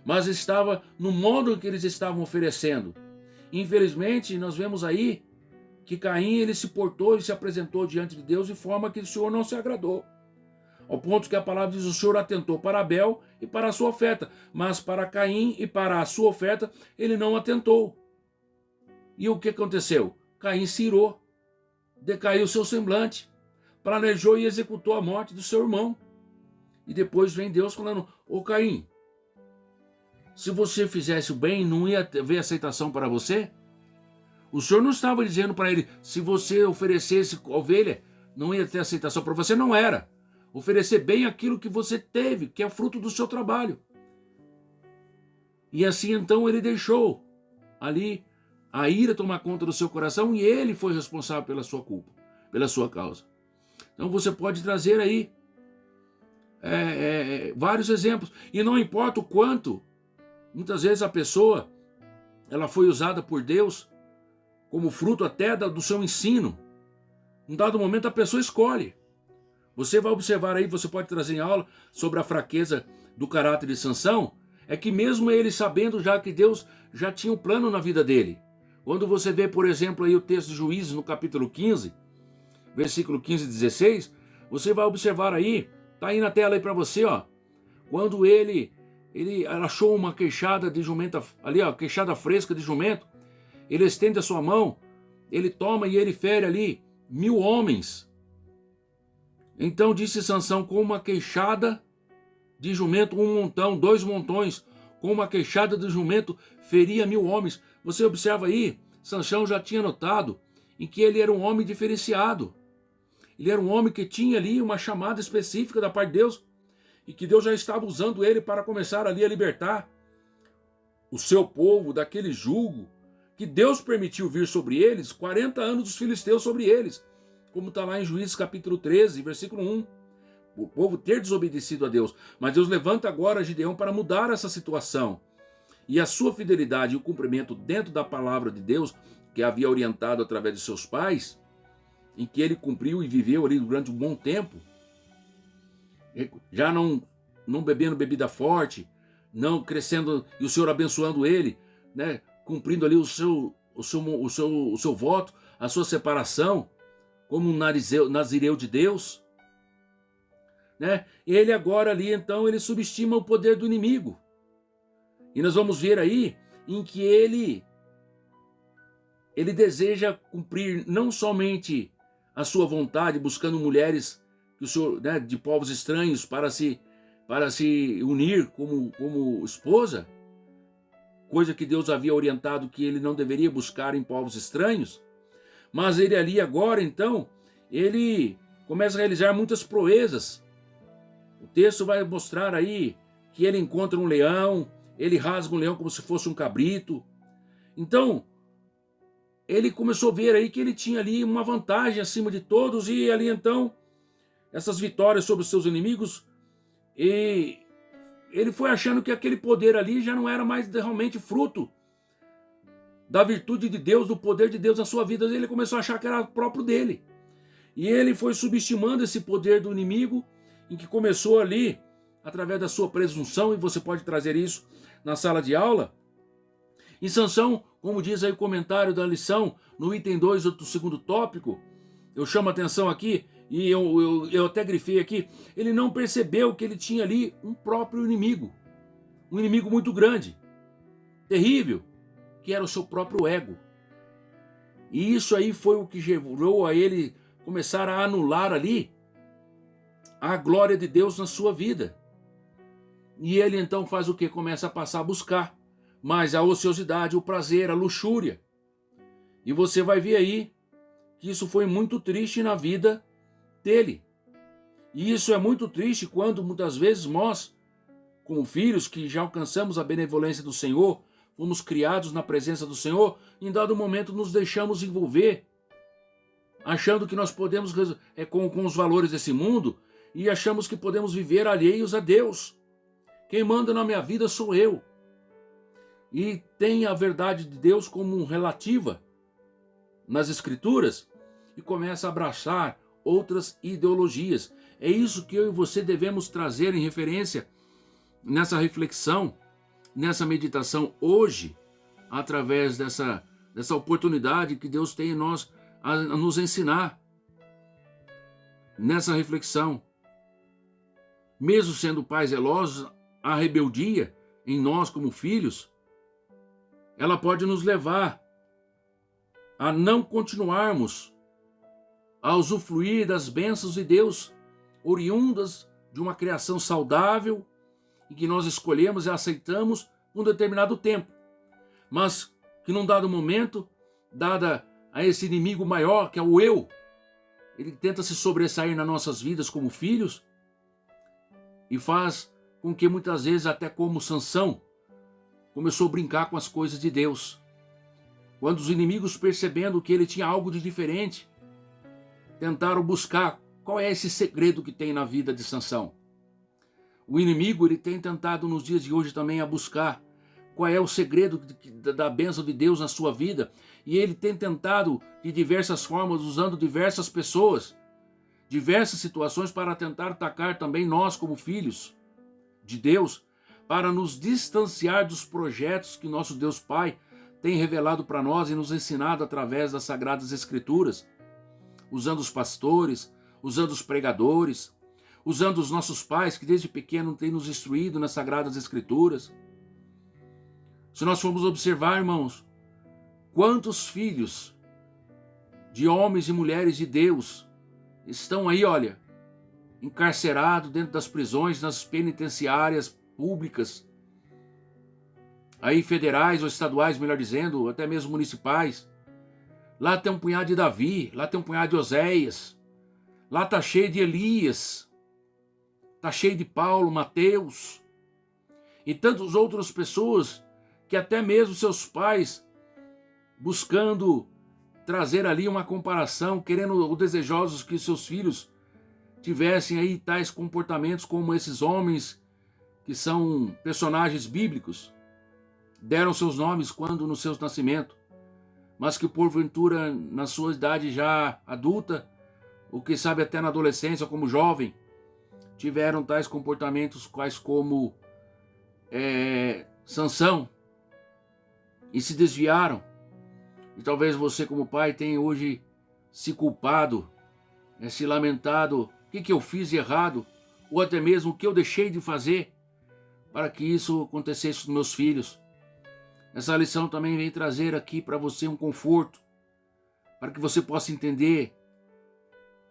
mas estava no modo em que eles estavam oferecendo. Infelizmente nós vemos aí que Caim ele se portou e se apresentou diante de Deus de forma que o Senhor não se agradou. Ao ponto que a palavra diz: o Senhor atentou para Abel e para a sua oferta, mas para Caim e para a sua oferta ele não atentou. E o que aconteceu? Caim se irou, decaiu seu semblante, planejou e executou a morte do seu irmão. E depois vem Deus falando: ô Caim, se você fizesse o bem, não ia haver aceitação para você? O Senhor não estava dizendo para ele: se você oferecesse ovelha, não ia ter aceitação para você. Não era. Oferecer bem aquilo que você teve, que é fruto do seu trabalho. E assim então ele deixou ali a ira tomar conta do seu coração, e ele foi responsável pela sua culpa, pela sua causa. Então você pode trazer aí vários exemplos. E não importa o quanto, muitas vezes a pessoa ela foi usada por Deus como fruto até do seu ensino. Em dado momento a pessoa escolhe. Você vai observar aí, você pode trazer em aula sobre a fraqueza do caráter de Sansão, é que mesmo ele sabendo já que Deus já tinha um plano na vida dele. Quando você vê, por exemplo, aí o texto de Juízes no capítulo 15, versículo 15 e 16, você vai observar aí, tá aí na tela aí para você, ó, quando ele achou uma queixada de jumenta, ali ó, queixada fresca de jumento, ele estende a sua mão, ele toma e ele fere ali 1000 homens. Então disse Sansão: com uma queixada de jumento, 1 montão, 2 montões, com uma queixada de jumento, feria 1000 homens. Você observa aí, Sansão já tinha notado em que ele era um homem diferenciado. Ele era um homem que tinha ali uma chamada específica da parte de Deus, e que Deus já estava usando ele para começar ali a libertar o seu povo daquele jugo que Deus permitiu vir sobre eles, 40 anos dos filisteus sobre eles, como está lá em Juízes capítulo 13, versículo 1. O povo ter desobedecido a Deus. Mas Deus levanta agora Gideão para mudar essa situação. E a sua fidelidade e o cumprimento dentro da palavra de Deus, que havia orientado através de seus pais, em que ele cumpriu e viveu ali durante um bom tempo, já não bebendo bebida forte, não crescendo, e o Senhor abençoando ele, né, cumprindo ali o seu voto, a sua separação, como um nazireu de Deus, né? Ele agora ali, então, ele subestima o poder do inimigo. E nós vamos ver aí em que ele deseja cumprir não somente a sua vontade, buscando mulheres que o Senhor, né, de povos estranhos para se unir como esposa, coisa que Deus havia orientado que ele não deveria buscar em povos estranhos. Mas ele ali agora, então, ele começa a realizar muitas proezas. O texto vai mostrar aí que ele encontra um leão, ele rasga um leão como se fosse um cabrito, Então, ele começou a ver aí que ele tinha ali uma vantagem acima de todos, e ali então, essas vitórias sobre os seus inimigos, e ele foi achando que aquele poder ali já não era mais realmente fruto da virtude de Deus, do poder de Deus na sua vida. Ele começou a achar que era próprio dele. E ele foi subestimando esse poder do inimigo, em que começou ali, através da sua presunção, e você pode trazer isso na sala de aula. E Sansão, como diz aí o comentário da lição, no item 2 do segundo tópico, eu chamo a atenção aqui, e eu até grifei aqui, ele não percebeu que ele tinha ali um próprio inimigo. Um inimigo muito grande, terrível, que era o seu próprio ego. E isso aí foi o que levou a ele começar a anular ali a glória de Deus na sua vida. E ele então faz o que? Começa a passar a buscar mais a ociosidade, o prazer, a luxúria. E você vai ver aí que isso foi muito triste na vida dele. E isso é muito triste quando muitas vezes nós, como filhos que já alcançamos a benevolência do Senhor, fomos criados na presença do Senhor, em dado momento nos deixamos envolver, achando que nós podemos, com os valores desse mundo, e achamos que podemos viver alheios a Deus. Quem manda na minha vida sou eu. E tem a verdade de Deus como relativa nas Escrituras, e começa a abraçar outras ideologias. É isso que eu e você devemos trazer em referência nessa reflexão, nessa meditação hoje, através dessa oportunidade que Deus tem em nós a nos ensinar nessa reflexão. Mesmo sendo pais zelosos, a rebeldia em nós como filhos, ela pode nos levar a não continuarmos a usufruir das bênçãos de Deus, oriundas de uma criação saudável, e que nós escolhemos e aceitamos um determinado tempo, mas que num dado momento, dada a esse inimigo maior, que é o eu, ele tenta se sobressair nas nossas vidas como filhos, e faz com que muitas vezes, até como Sansão, começou a brincar com as coisas de Deus. Quando os inimigos, percebendo que ele tinha algo de diferente, tentaram buscar qual é esse segredo que tem na vida de Sansão. O inimigo, ele tem tentado nos dias de hoje também a buscar qual é o segredo da bênção de Deus na sua vida, e ele tem tentado de diversas formas, usando diversas pessoas, diversas situações, para tentar atacar também nós como filhos de Deus, para nos distanciar dos projetos que nosso Deus Pai tem revelado para nós e nos ensinado através das Sagradas Escrituras, usando os pastores, usando os pregadores, usando os nossos pais que desde pequeno têm nos instruído nas Sagradas Escrituras. Se nós formos observar, irmãos, quantos filhos de homens e mulheres de Deus estão aí, olha, encarcerados dentro das prisões, nas penitenciárias públicas, aí federais ou estaduais, melhor dizendo, até mesmo municipais. Lá tem um punhado de Davi, lá tem um punhado de Oséias, lá está cheio de Elias, está cheio de Paulo, Mateus e tantas outras pessoas que até mesmo seus pais, buscando trazer ali uma comparação, querendo ou desejosos que seus filhos tivessem aí tais comportamentos como esses homens que são personagens bíblicos, deram seus nomes quando no seu nascimento, mas que porventura na sua idade já adulta, ou quem sabe até na adolescência como jovem, tiveram tais comportamentos quais como Sansão, e se desviaram. E talvez você como pai tenha hoje se culpado, se lamentado, o que eu fiz de errado, ou até mesmo o que eu deixei de fazer para que isso acontecesse com meus filhos. Essa lição também vem trazer aqui para você um conforto, para que você possa entender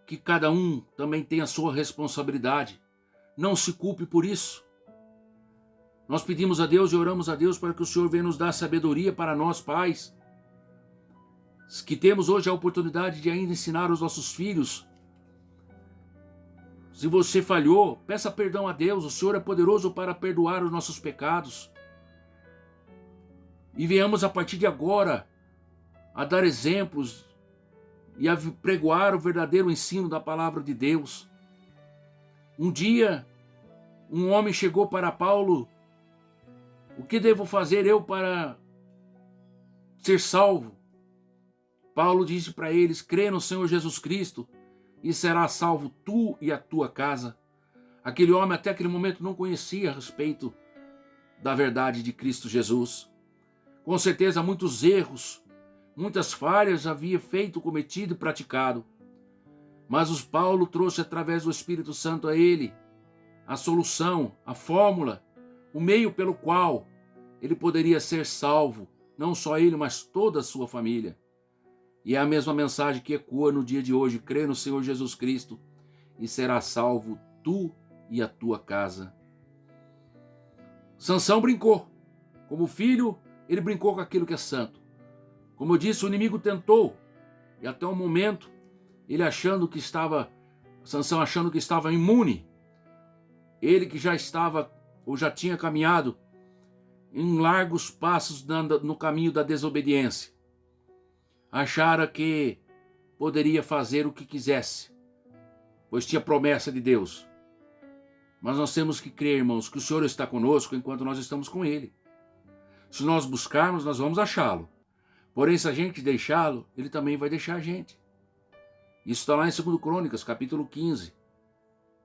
que cada um também tem a sua responsabilidade. Não se culpe por isso. Nós pedimos a Deus e oramos a Deus para que o Senhor venha nos dar sabedoria para nós, pais, que temos hoje a oportunidade de ainda ensinar os nossos filhos. Se você falhou, peça perdão a Deus. O Senhor é poderoso para perdoar os nossos pecados. E venhamos a partir de agora a dar exemplos e a pregoar o verdadeiro ensino da palavra de Deus. Um dia, um homem chegou para Paulo: o que devo fazer eu para ser salvo? Paulo disse para eles: crê no Senhor Jesus Cristo e será salvo tu e a tua casa. Aquele homem até aquele momento não conhecia a respeito da verdade de Cristo Jesus. Com certeza muitos erros, muitas falhas havia feito, cometido e praticado. Mas Paulo trouxe através do Espírito Santo a ele a solução, a fórmula, o meio pelo qual ele poderia ser salvo, não só ele, mas toda a sua família. E é a mesma mensagem que ecoa no dia de hoje: crê no Senhor Jesus Cristo e será salvo tu e a tua casa. Sansão brincou. Como filho, ele brincou com aquilo que é santo. Como eu disse, o inimigo tentou, e até o momento, Sansão achando que estava imune. Ele que já estava, ou já tinha caminhado em largos passos no caminho da desobediência. Achara que poderia fazer o que quisesse, pois tinha promessa de Deus. Mas nós temos que crer, irmãos, que o Senhor está conosco enquanto nós estamos com Ele. Se nós buscarmos, nós vamos achá-lo. Porém, se a gente deixá-lo, Ele também vai deixar a gente. Isso está lá em 2 Crônicas, capítulo 15,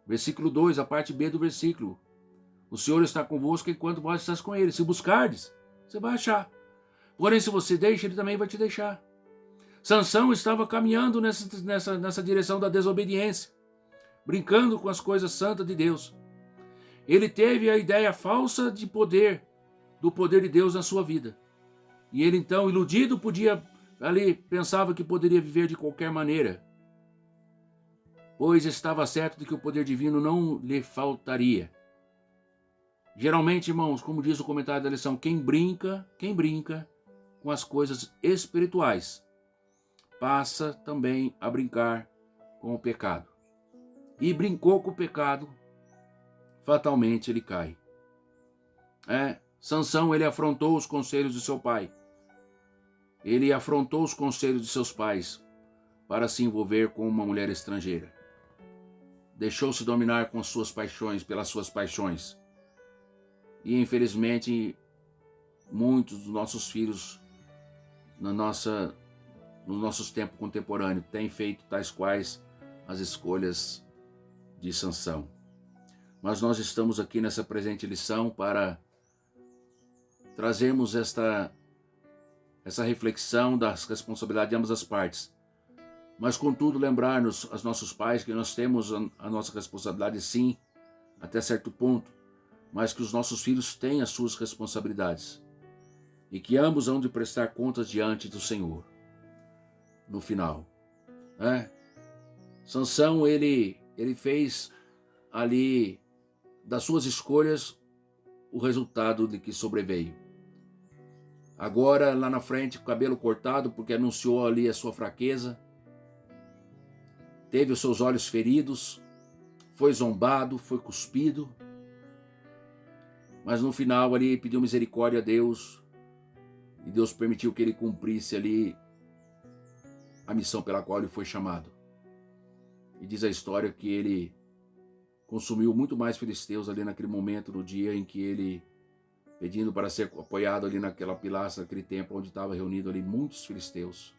versículo 2, a parte B do versículo. O Senhor está convosco enquanto vós estás com Ele. Se buscardes, você vai achar. Porém, se você deixa, Ele também vai te deixar. Sansão estava caminhando nessa direção da desobediência, brincando com as coisas santas de Deus. Ele teve a ideia falsa do poder de Deus na sua vida. E ele então, iludido, pensava que poderia viver de qualquer maneira, pois estava certo de que o poder divino não lhe faltaria. Geralmente, irmãos, como diz o comentário da lição, quem brinca com as coisas espirituais, passa também a brincar com o pecado. E brincou com o pecado, fatalmente ele cai. Sansão, ele afrontou os conselhos de seu pai. Ele afrontou os conselhos de seus pais para se envolver com uma mulher estrangeira. Deixou-se dominar com suas paixões, pelas suas paixões. E infelizmente, muitos dos nossos filhos, nos nossos tempos contemporâneos, têm feito tais quais as escolhas de Sansão. Mas nós estamos aqui nessa presente lição para trazermos essa reflexão das responsabilidades de ambas as partes. Mas, contudo, lembrar-nos aos nossos pais que nós temos a nossa responsabilidade, sim, até certo ponto, mas que os nossos filhos têm as suas responsabilidades e que ambos hão de prestar contas diante do Senhor no final. Sansão, ele fez ali das suas escolhas o resultado de que sobreveio. Agora, lá na frente, o cabelo cortado, porque anunciou ali a sua fraqueza, teve os seus olhos feridos, foi zombado, foi cuspido, mas no final ali pediu misericórdia a Deus, e Deus permitiu que ele cumprisse ali a missão pela qual ele foi chamado. E diz a história que ele consumiu muito mais filisteus ali naquele momento, no dia em que ele, pedindo para ser apoiado ali naquela pilastra, naquele templo onde estava reunido ali muitos filisteus.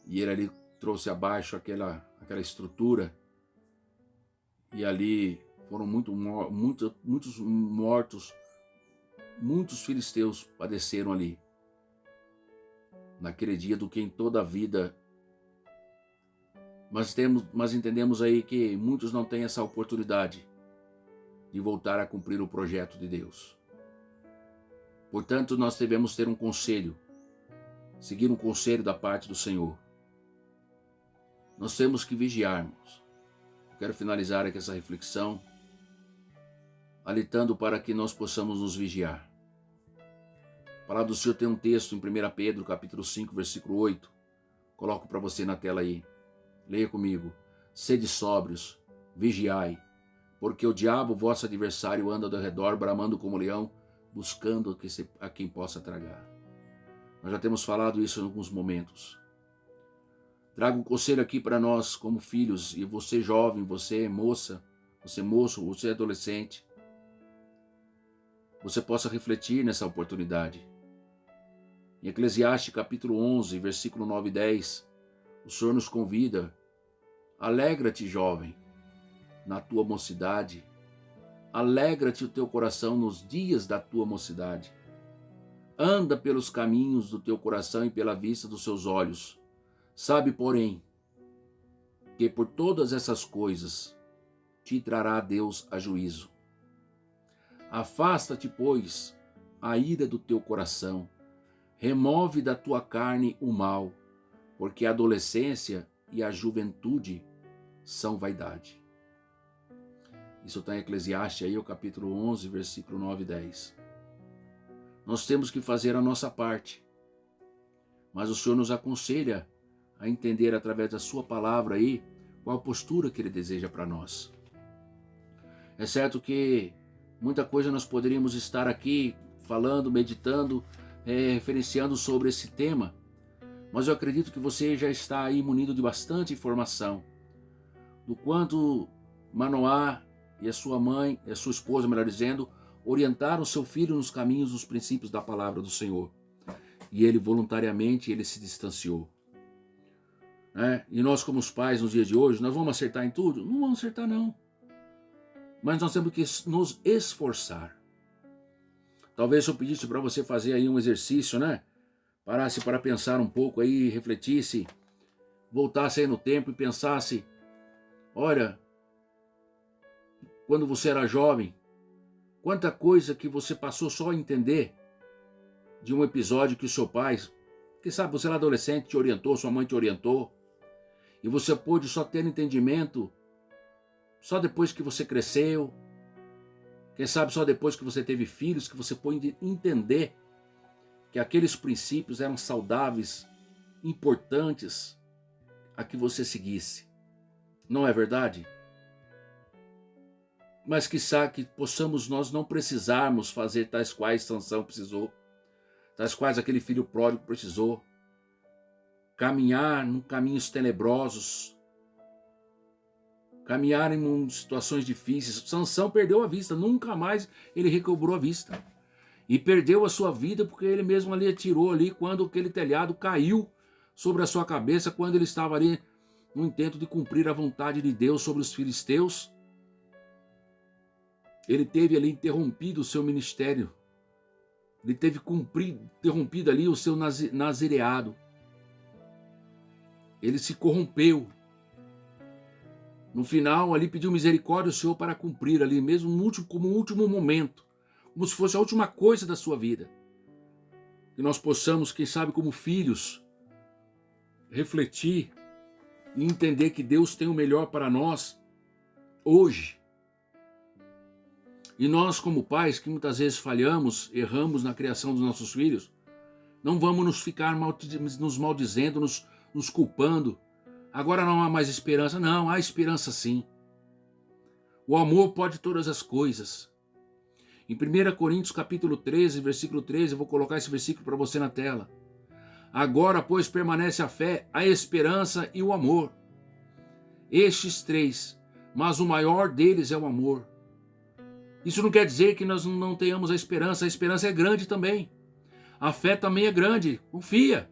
E ele ali trouxe abaixo aquela estrutura, e ali foram muitos mortos, muitos filisteus padeceram ali, naquele dia, do que em toda a vida. Mas entendemos aí que muitos não têm essa oportunidade de voltar a cumprir o projeto de Deus. Portanto, nós devemos ter um conselho, seguir um conselho da parte do Senhor. Nós temos que vigiarmos. Quero finalizar aqui essa reflexão alitando para que nós possamos nos vigiar. A palavra do Senhor tem um texto em 1 Pedro, capítulo 5, versículo 8. Coloco para você na tela aí. Leia comigo. Sede sóbrios, vigiai, porque o diabo, vosso adversário, anda ao redor, bramando como leão, buscando a quem possa tragar. Nós já temos falado isso em alguns momentos. Trago um conselho aqui para nós como filhos, e você jovem, você moça, você moço, você adolescente, você possa refletir nessa oportunidade. Em Eclesiastes capítulo 11, versículo 9 e 10, o Senhor nos convida: alegra-te, jovem, na tua mocidade, alegra-te o teu coração nos dias da tua mocidade. Anda pelos caminhos do teu coração e pela vista dos seus olhos. Sabe, porém, que por todas essas coisas te trará Deus a juízo. Afasta-te, pois, a ira do teu coração, remove da tua carne o mal, porque a adolescência e a juventude são vaidade. Isso está em Eclesiastes, aí, o capítulo 11, versículo 9 e 10. Nós temos que fazer a nossa parte, mas o Senhor nos aconselha a entender através da sua palavra aí qual a postura que Ele deseja para nós. É certo que muita coisa nós poderíamos estar aqui falando, meditando, referenciando sobre esse tema, mas eu acredito que você já está aí munido de bastante informação do quanto Manoá e a sua mãe, e a sua esposa, melhor dizendo, orientaram seu filho nos caminhos, nos princípios da palavra do Senhor. E ele voluntariamente ele se distanciou. E nós, como os pais nos dias de hoje, nós vamos acertar em tudo? Não vamos acertar, não. Mas nós temos que nos esforçar. Talvez eu pedisse para você fazer aí um exercício, parasse para pensar um pouco aí, refletisse, voltasse aí no tempo e pensasse: olha, quando você era jovem, quanta coisa que você passou só a entender de um episódio que o seu pai, quem sabe você era adolescente, te orientou, sua mãe te orientou, e você pôde só ter entendimento só depois que você cresceu, quem sabe só depois que você teve filhos, que você pôde entender que aqueles princípios eram saudáveis, importantes, a que você seguisse. Não é verdade? Mas quiçá que possamos nós não precisarmos fazer tais quais Sansão precisou, tais quais aquele filho pródigo precisou, caminhar em caminhos tenebrosos, caminhar em situações difíceis. Sansão perdeu a vista, nunca mais ele recobrou a vista. E perdeu a sua vida porque ele mesmo ali atirou ali quando aquele telhado caiu sobre a sua cabeça, quando ele estava ali no intento de cumprir a vontade de Deus sobre os filisteus. Ele teve ali interrompido o seu ministério. Ele teve interrompido ali o seu nazireado. Ele se corrompeu. No final ali pediu misericórdia ao Senhor para cumprir ali mesmo como um último momento, como se fosse a última coisa da sua vida. Que nós possamos, quem sabe como filhos, refletir e entender que Deus tem o melhor para nós hoje. E nós, como pais, que muitas vezes falhamos, erramos na criação dos nossos filhos, não vamos nos ficar nos maldizendo, nos culpando. Agora não há mais esperança. Não, há esperança sim. O amor pode todas as coisas. Em 1 Coríntios capítulo 13, versículo 13, eu vou colocar esse versículo para você na tela. Agora, pois, permanece a fé, a esperança e o amor. Estes três, mas o maior deles é o amor. Isso não quer dizer que nós não tenhamos a esperança é grande também. A fé também é grande, confia.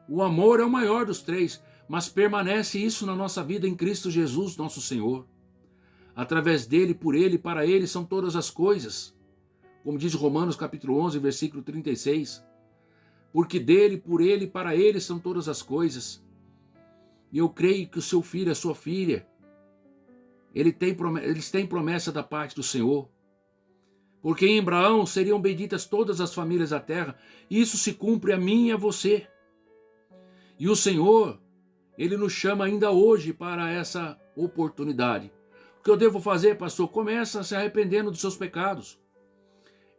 O amor é o maior dos três, mas permanece isso na nossa vida em Cristo Jesus, nosso Senhor. Através dele, por ele e para ele são todas as coisas. Como diz Romanos capítulo 11, versículo 36. Porque dele, por ele e para ele são todas as coisas. E eu creio que o seu filho, a sua filha, eles têm promessa da parte do Senhor. Porque em Abraão seriam benditas todas as famílias da terra. Isso se cumpre a mim e a você. E o Senhor, Ele nos chama ainda hoje para essa oportunidade. O que eu devo fazer, pastor? Começa se arrependendo dos seus pecados.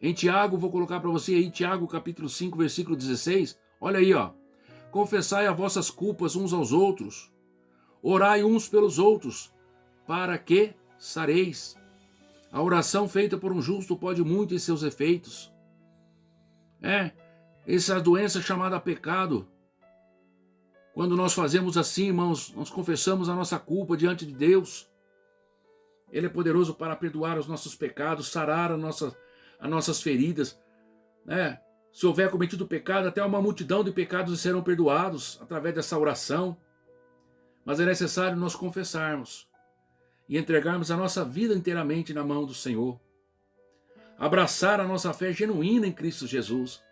Em Tiago, vou colocar para você aí, Tiago capítulo 5, versículo 16. Olha aí, ó. Confessai as vossas culpas uns aos outros. Orai uns pelos outros, para que sareis. A oração feita por um justo pode muito em seus efeitos. Essa doença chamada pecado. Quando nós fazemos assim, irmãos, nós confessamos a nossa culpa diante de Deus. Ele é poderoso para perdoar os nossos pecados, sarar as nossas feridas. Se houver cometido pecado, até uma multidão de pecados serão perdoados através dessa oração. Mas é necessário nós confessarmos e entregarmos a nossa vida inteiramente na mão do Senhor. Abraçar a nossa fé genuína em Cristo Jesus.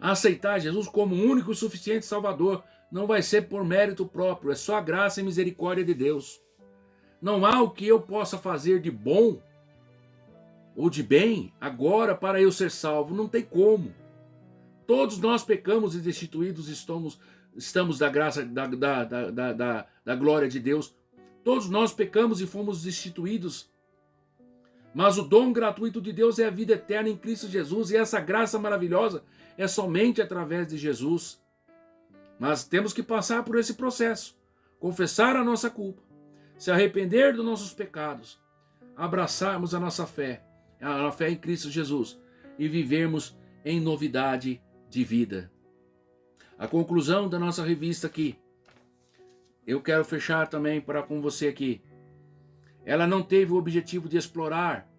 Aceitar Jesus como o único e suficiente Salvador. Não vai ser por mérito próprio, é só a graça e misericórdia de Deus. Não há o que eu possa fazer de bom ou de bem agora para eu ser salvo. Não tem como. Todos nós pecamos e destituídos estamos da graça, da glória de Deus. Todos nós pecamos e fomos destituídos. Mas o dom gratuito de Deus é a vida eterna em Cristo Jesus. E essa graça maravilhosa é somente através de Jesus. Mas temos que passar por esse processo. Confessar a nossa culpa. Se arrepender dos nossos pecados. Abraçarmos a nossa fé. A fé em Cristo Jesus. E vivermos em novidade de vida. A conclusão da nossa revista aqui. Eu quero fechar também com você aqui. Ela não teve o objetivo de explorar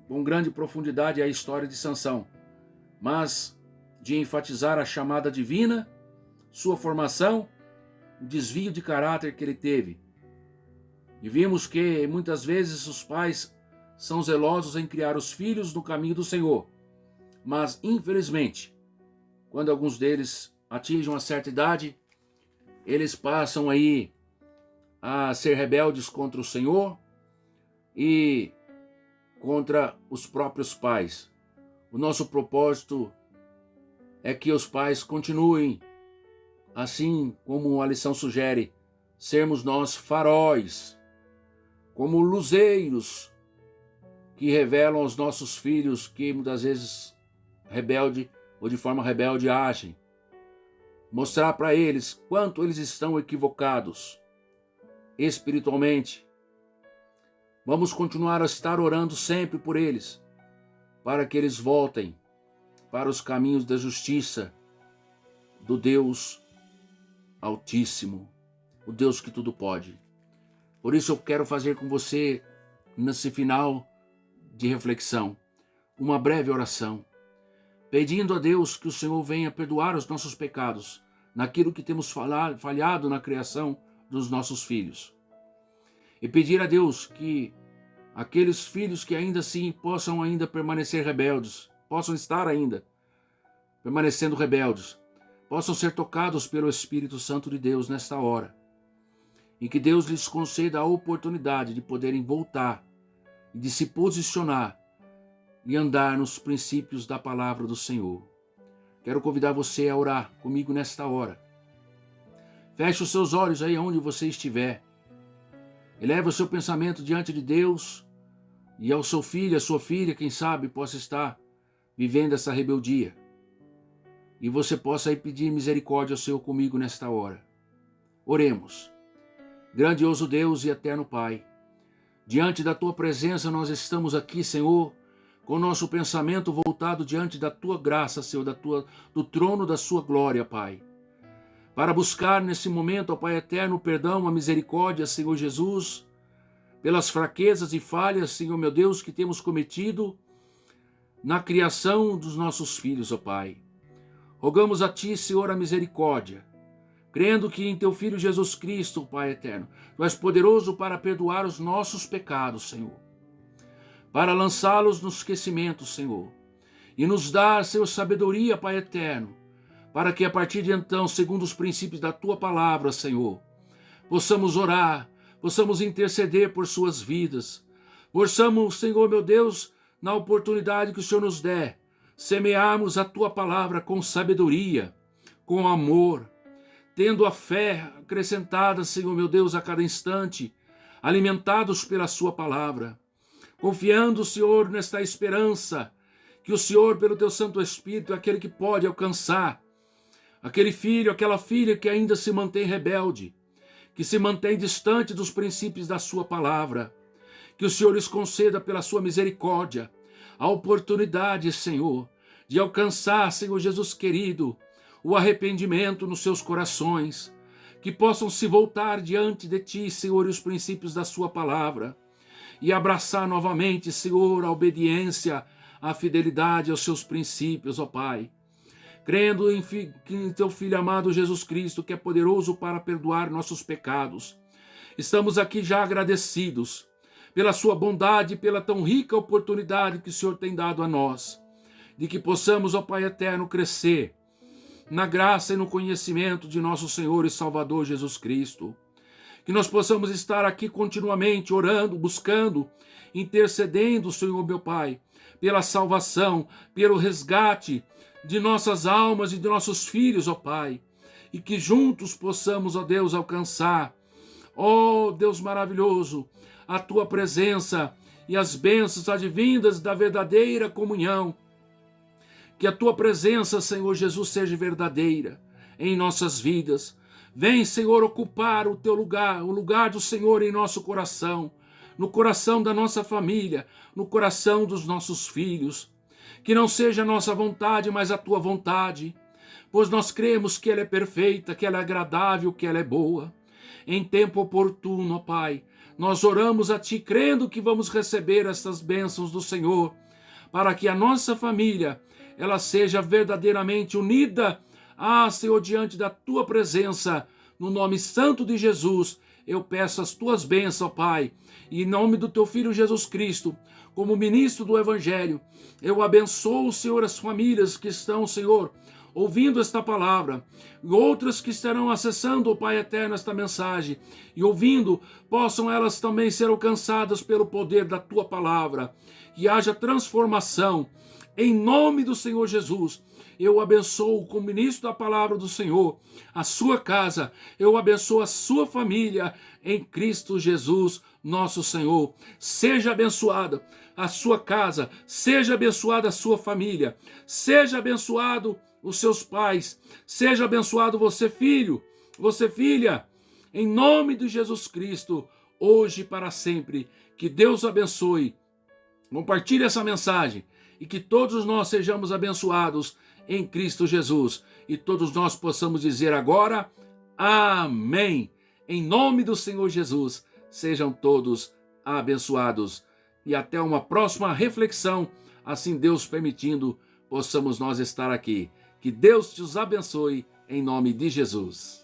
com grande profundidade a história de Sansão, mas de enfatizar a chamada divina, sua formação, o desvio de caráter que ele teve. E vimos que muitas vezes os pais são zelosos em criar os filhos no caminho do Senhor, mas infelizmente, quando alguns deles atingem uma certa idade, eles passam aí a ser rebeldes contra o Senhor e contra os próprios pais. O nosso propósito é que os pais continuem, assim como a lição sugere, sermos nós faróis, como luzeiros que revelam aos nossos filhos que muitas vezes rebelde ou de forma rebelde agem. Mostrar para eles quanto eles estão equivocados espiritualmente. Vamos continuar a estar orando sempre por eles, para que eles voltem para os caminhos da justiça do Deus Altíssimo, o Deus que tudo pode. Por isso eu quero fazer com você, nesse final de reflexão, uma breve oração, pedindo a Deus que o Senhor venha perdoar os nossos pecados, naquilo que temos falhado na criação dos nossos filhos. E pedir a Deus que aqueles filhos que ainda assim possam ainda permanecer rebeldes, possam estar ainda permanecendo rebeldes, possam ser tocados pelo Espírito Santo de Deus nesta hora. E que Deus lhes conceda a oportunidade de poderem voltar e de se posicionar e andar nos princípios da palavra do Senhor. Quero convidar você a orar comigo nesta hora. Feche os seus olhos aí onde você estiver. Eleva o seu pensamento diante de Deus e ao seu filho, a sua filha, quem sabe, possa estar vivendo essa rebeldia. E você possa aí pedir misericórdia ao Senhor comigo nesta hora. Oremos. Grandioso Deus e eterno Pai, diante da Tua presença nós estamos aqui, Senhor, com o nosso pensamento voltado diante da Tua graça, Senhor, do trono da Sua glória, Pai. Para buscar nesse momento, ó Pai eterno, o perdão, a misericórdia, Senhor Jesus, pelas fraquezas e falhas, Senhor meu Deus, que temos cometido na criação dos nossos filhos, ó Pai. Rogamos a Ti, Senhor, a misericórdia, crendo que em Teu Filho Jesus Cristo, Pai eterno, Tu és poderoso para perdoar os nossos pecados, Senhor, para lançá-los no esquecimento, Senhor, e nos dar, Senhor, sabedoria, Pai eterno, para que a partir de então, segundo os princípios da Tua palavra, Senhor, possamos orar, possamos interceder por suas vidas, possamos, Senhor meu Deus, na oportunidade que o Senhor nos der, semearmos a Tua palavra com sabedoria, com amor, tendo a fé acrescentada, Senhor meu Deus, a cada instante, alimentados pela Sua palavra, confiando, Senhor, nesta esperança, que o Senhor, pelo Teu Santo Espírito, é aquele que pode alcançar aquele filho, aquela filha que ainda se mantém rebelde, que se mantém distante dos princípios da Sua palavra, que o Senhor lhes conceda pela Sua misericórdia a oportunidade, Senhor, de alcançar, Senhor Jesus querido, o arrependimento nos seus corações, que possam se voltar diante de Ti, Senhor, e os princípios da Sua palavra, e abraçar novamente, Senhor, a obediência, a fidelidade aos Seus princípios, ó Pai, crendo em Teu Filho amado Jesus Cristo, que é poderoso para perdoar nossos pecados. Estamos aqui já agradecidos pela Sua bondade e pela tão rica oportunidade que o Senhor tem dado a nós, de que possamos, ó Pai eterno, crescer na graça e no conhecimento de nosso Senhor e Salvador Jesus Cristo. Que nós possamos estar aqui continuamente orando, buscando, intercedendo, Senhor meu Pai, pela salvação, pelo resgate de nossas almas e de nossos filhos, ó Pai. E que juntos possamos, ó Deus, alcançar, ó Deus maravilhoso, a Tua presença e as bênçãos advindas da verdadeira comunhão. Que a Tua presença, Senhor Jesus, seja verdadeira em nossas vidas. Vem, Senhor, ocupar o Teu lugar, o lugar do Senhor em nosso coração, no coração da nossa família, no coração dos nossos filhos. Que não seja a nossa vontade, mas a Tua vontade, pois nós cremos que ela é perfeita, que ela é agradável, que ela é boa. Em tempo oportuno, ó Pai, nós oramos a Ti, crendo que vamos receber estas bênçãos do Senhor, para que a nossa família ela seja verdadeiramente unida, Senhor, diante da Tua presença. No nome santo de Jesus, eu peço as Tuas bênçãos, ó Pai, e em nome do Teu Filho Jesus Cristo, como ministro do Evangelho, eu abençoo, Senhor, as famílias que estão, Senhor, ouvindo esta palavra, e outras que estarão acessando, ó Pai eterno, esta mensagem, e ouvindo, possam elas também ser alcançadas pelo poder da Tua palavra, e haja transformação. Em nome do Senhor Jesus, eu abençoo como ministro da palavra do Senhor a sua casa, eu abençoo a sua família em Cristo Jesus, nosso Senhor. Seja abençoada a sua casa, seja abençoada a sua família, seja abençoado os seus pais, seja abençoado você, filho, você, filha, em nome de Jesus Cristo, hoje e para sempre. Que Deus abençoe. Compartilhe essa mensagem e que todos nós sejamos abençoados em Cristo Jesus. E todos nós possamos dizer agora, amém. Em nome do Senhor Jesus, sejam todos abençoados. E até uma próxima reflexão, assim Deus permitindo, possamos nós estar aqui. Que Deus te abençoe em nome de Jesus.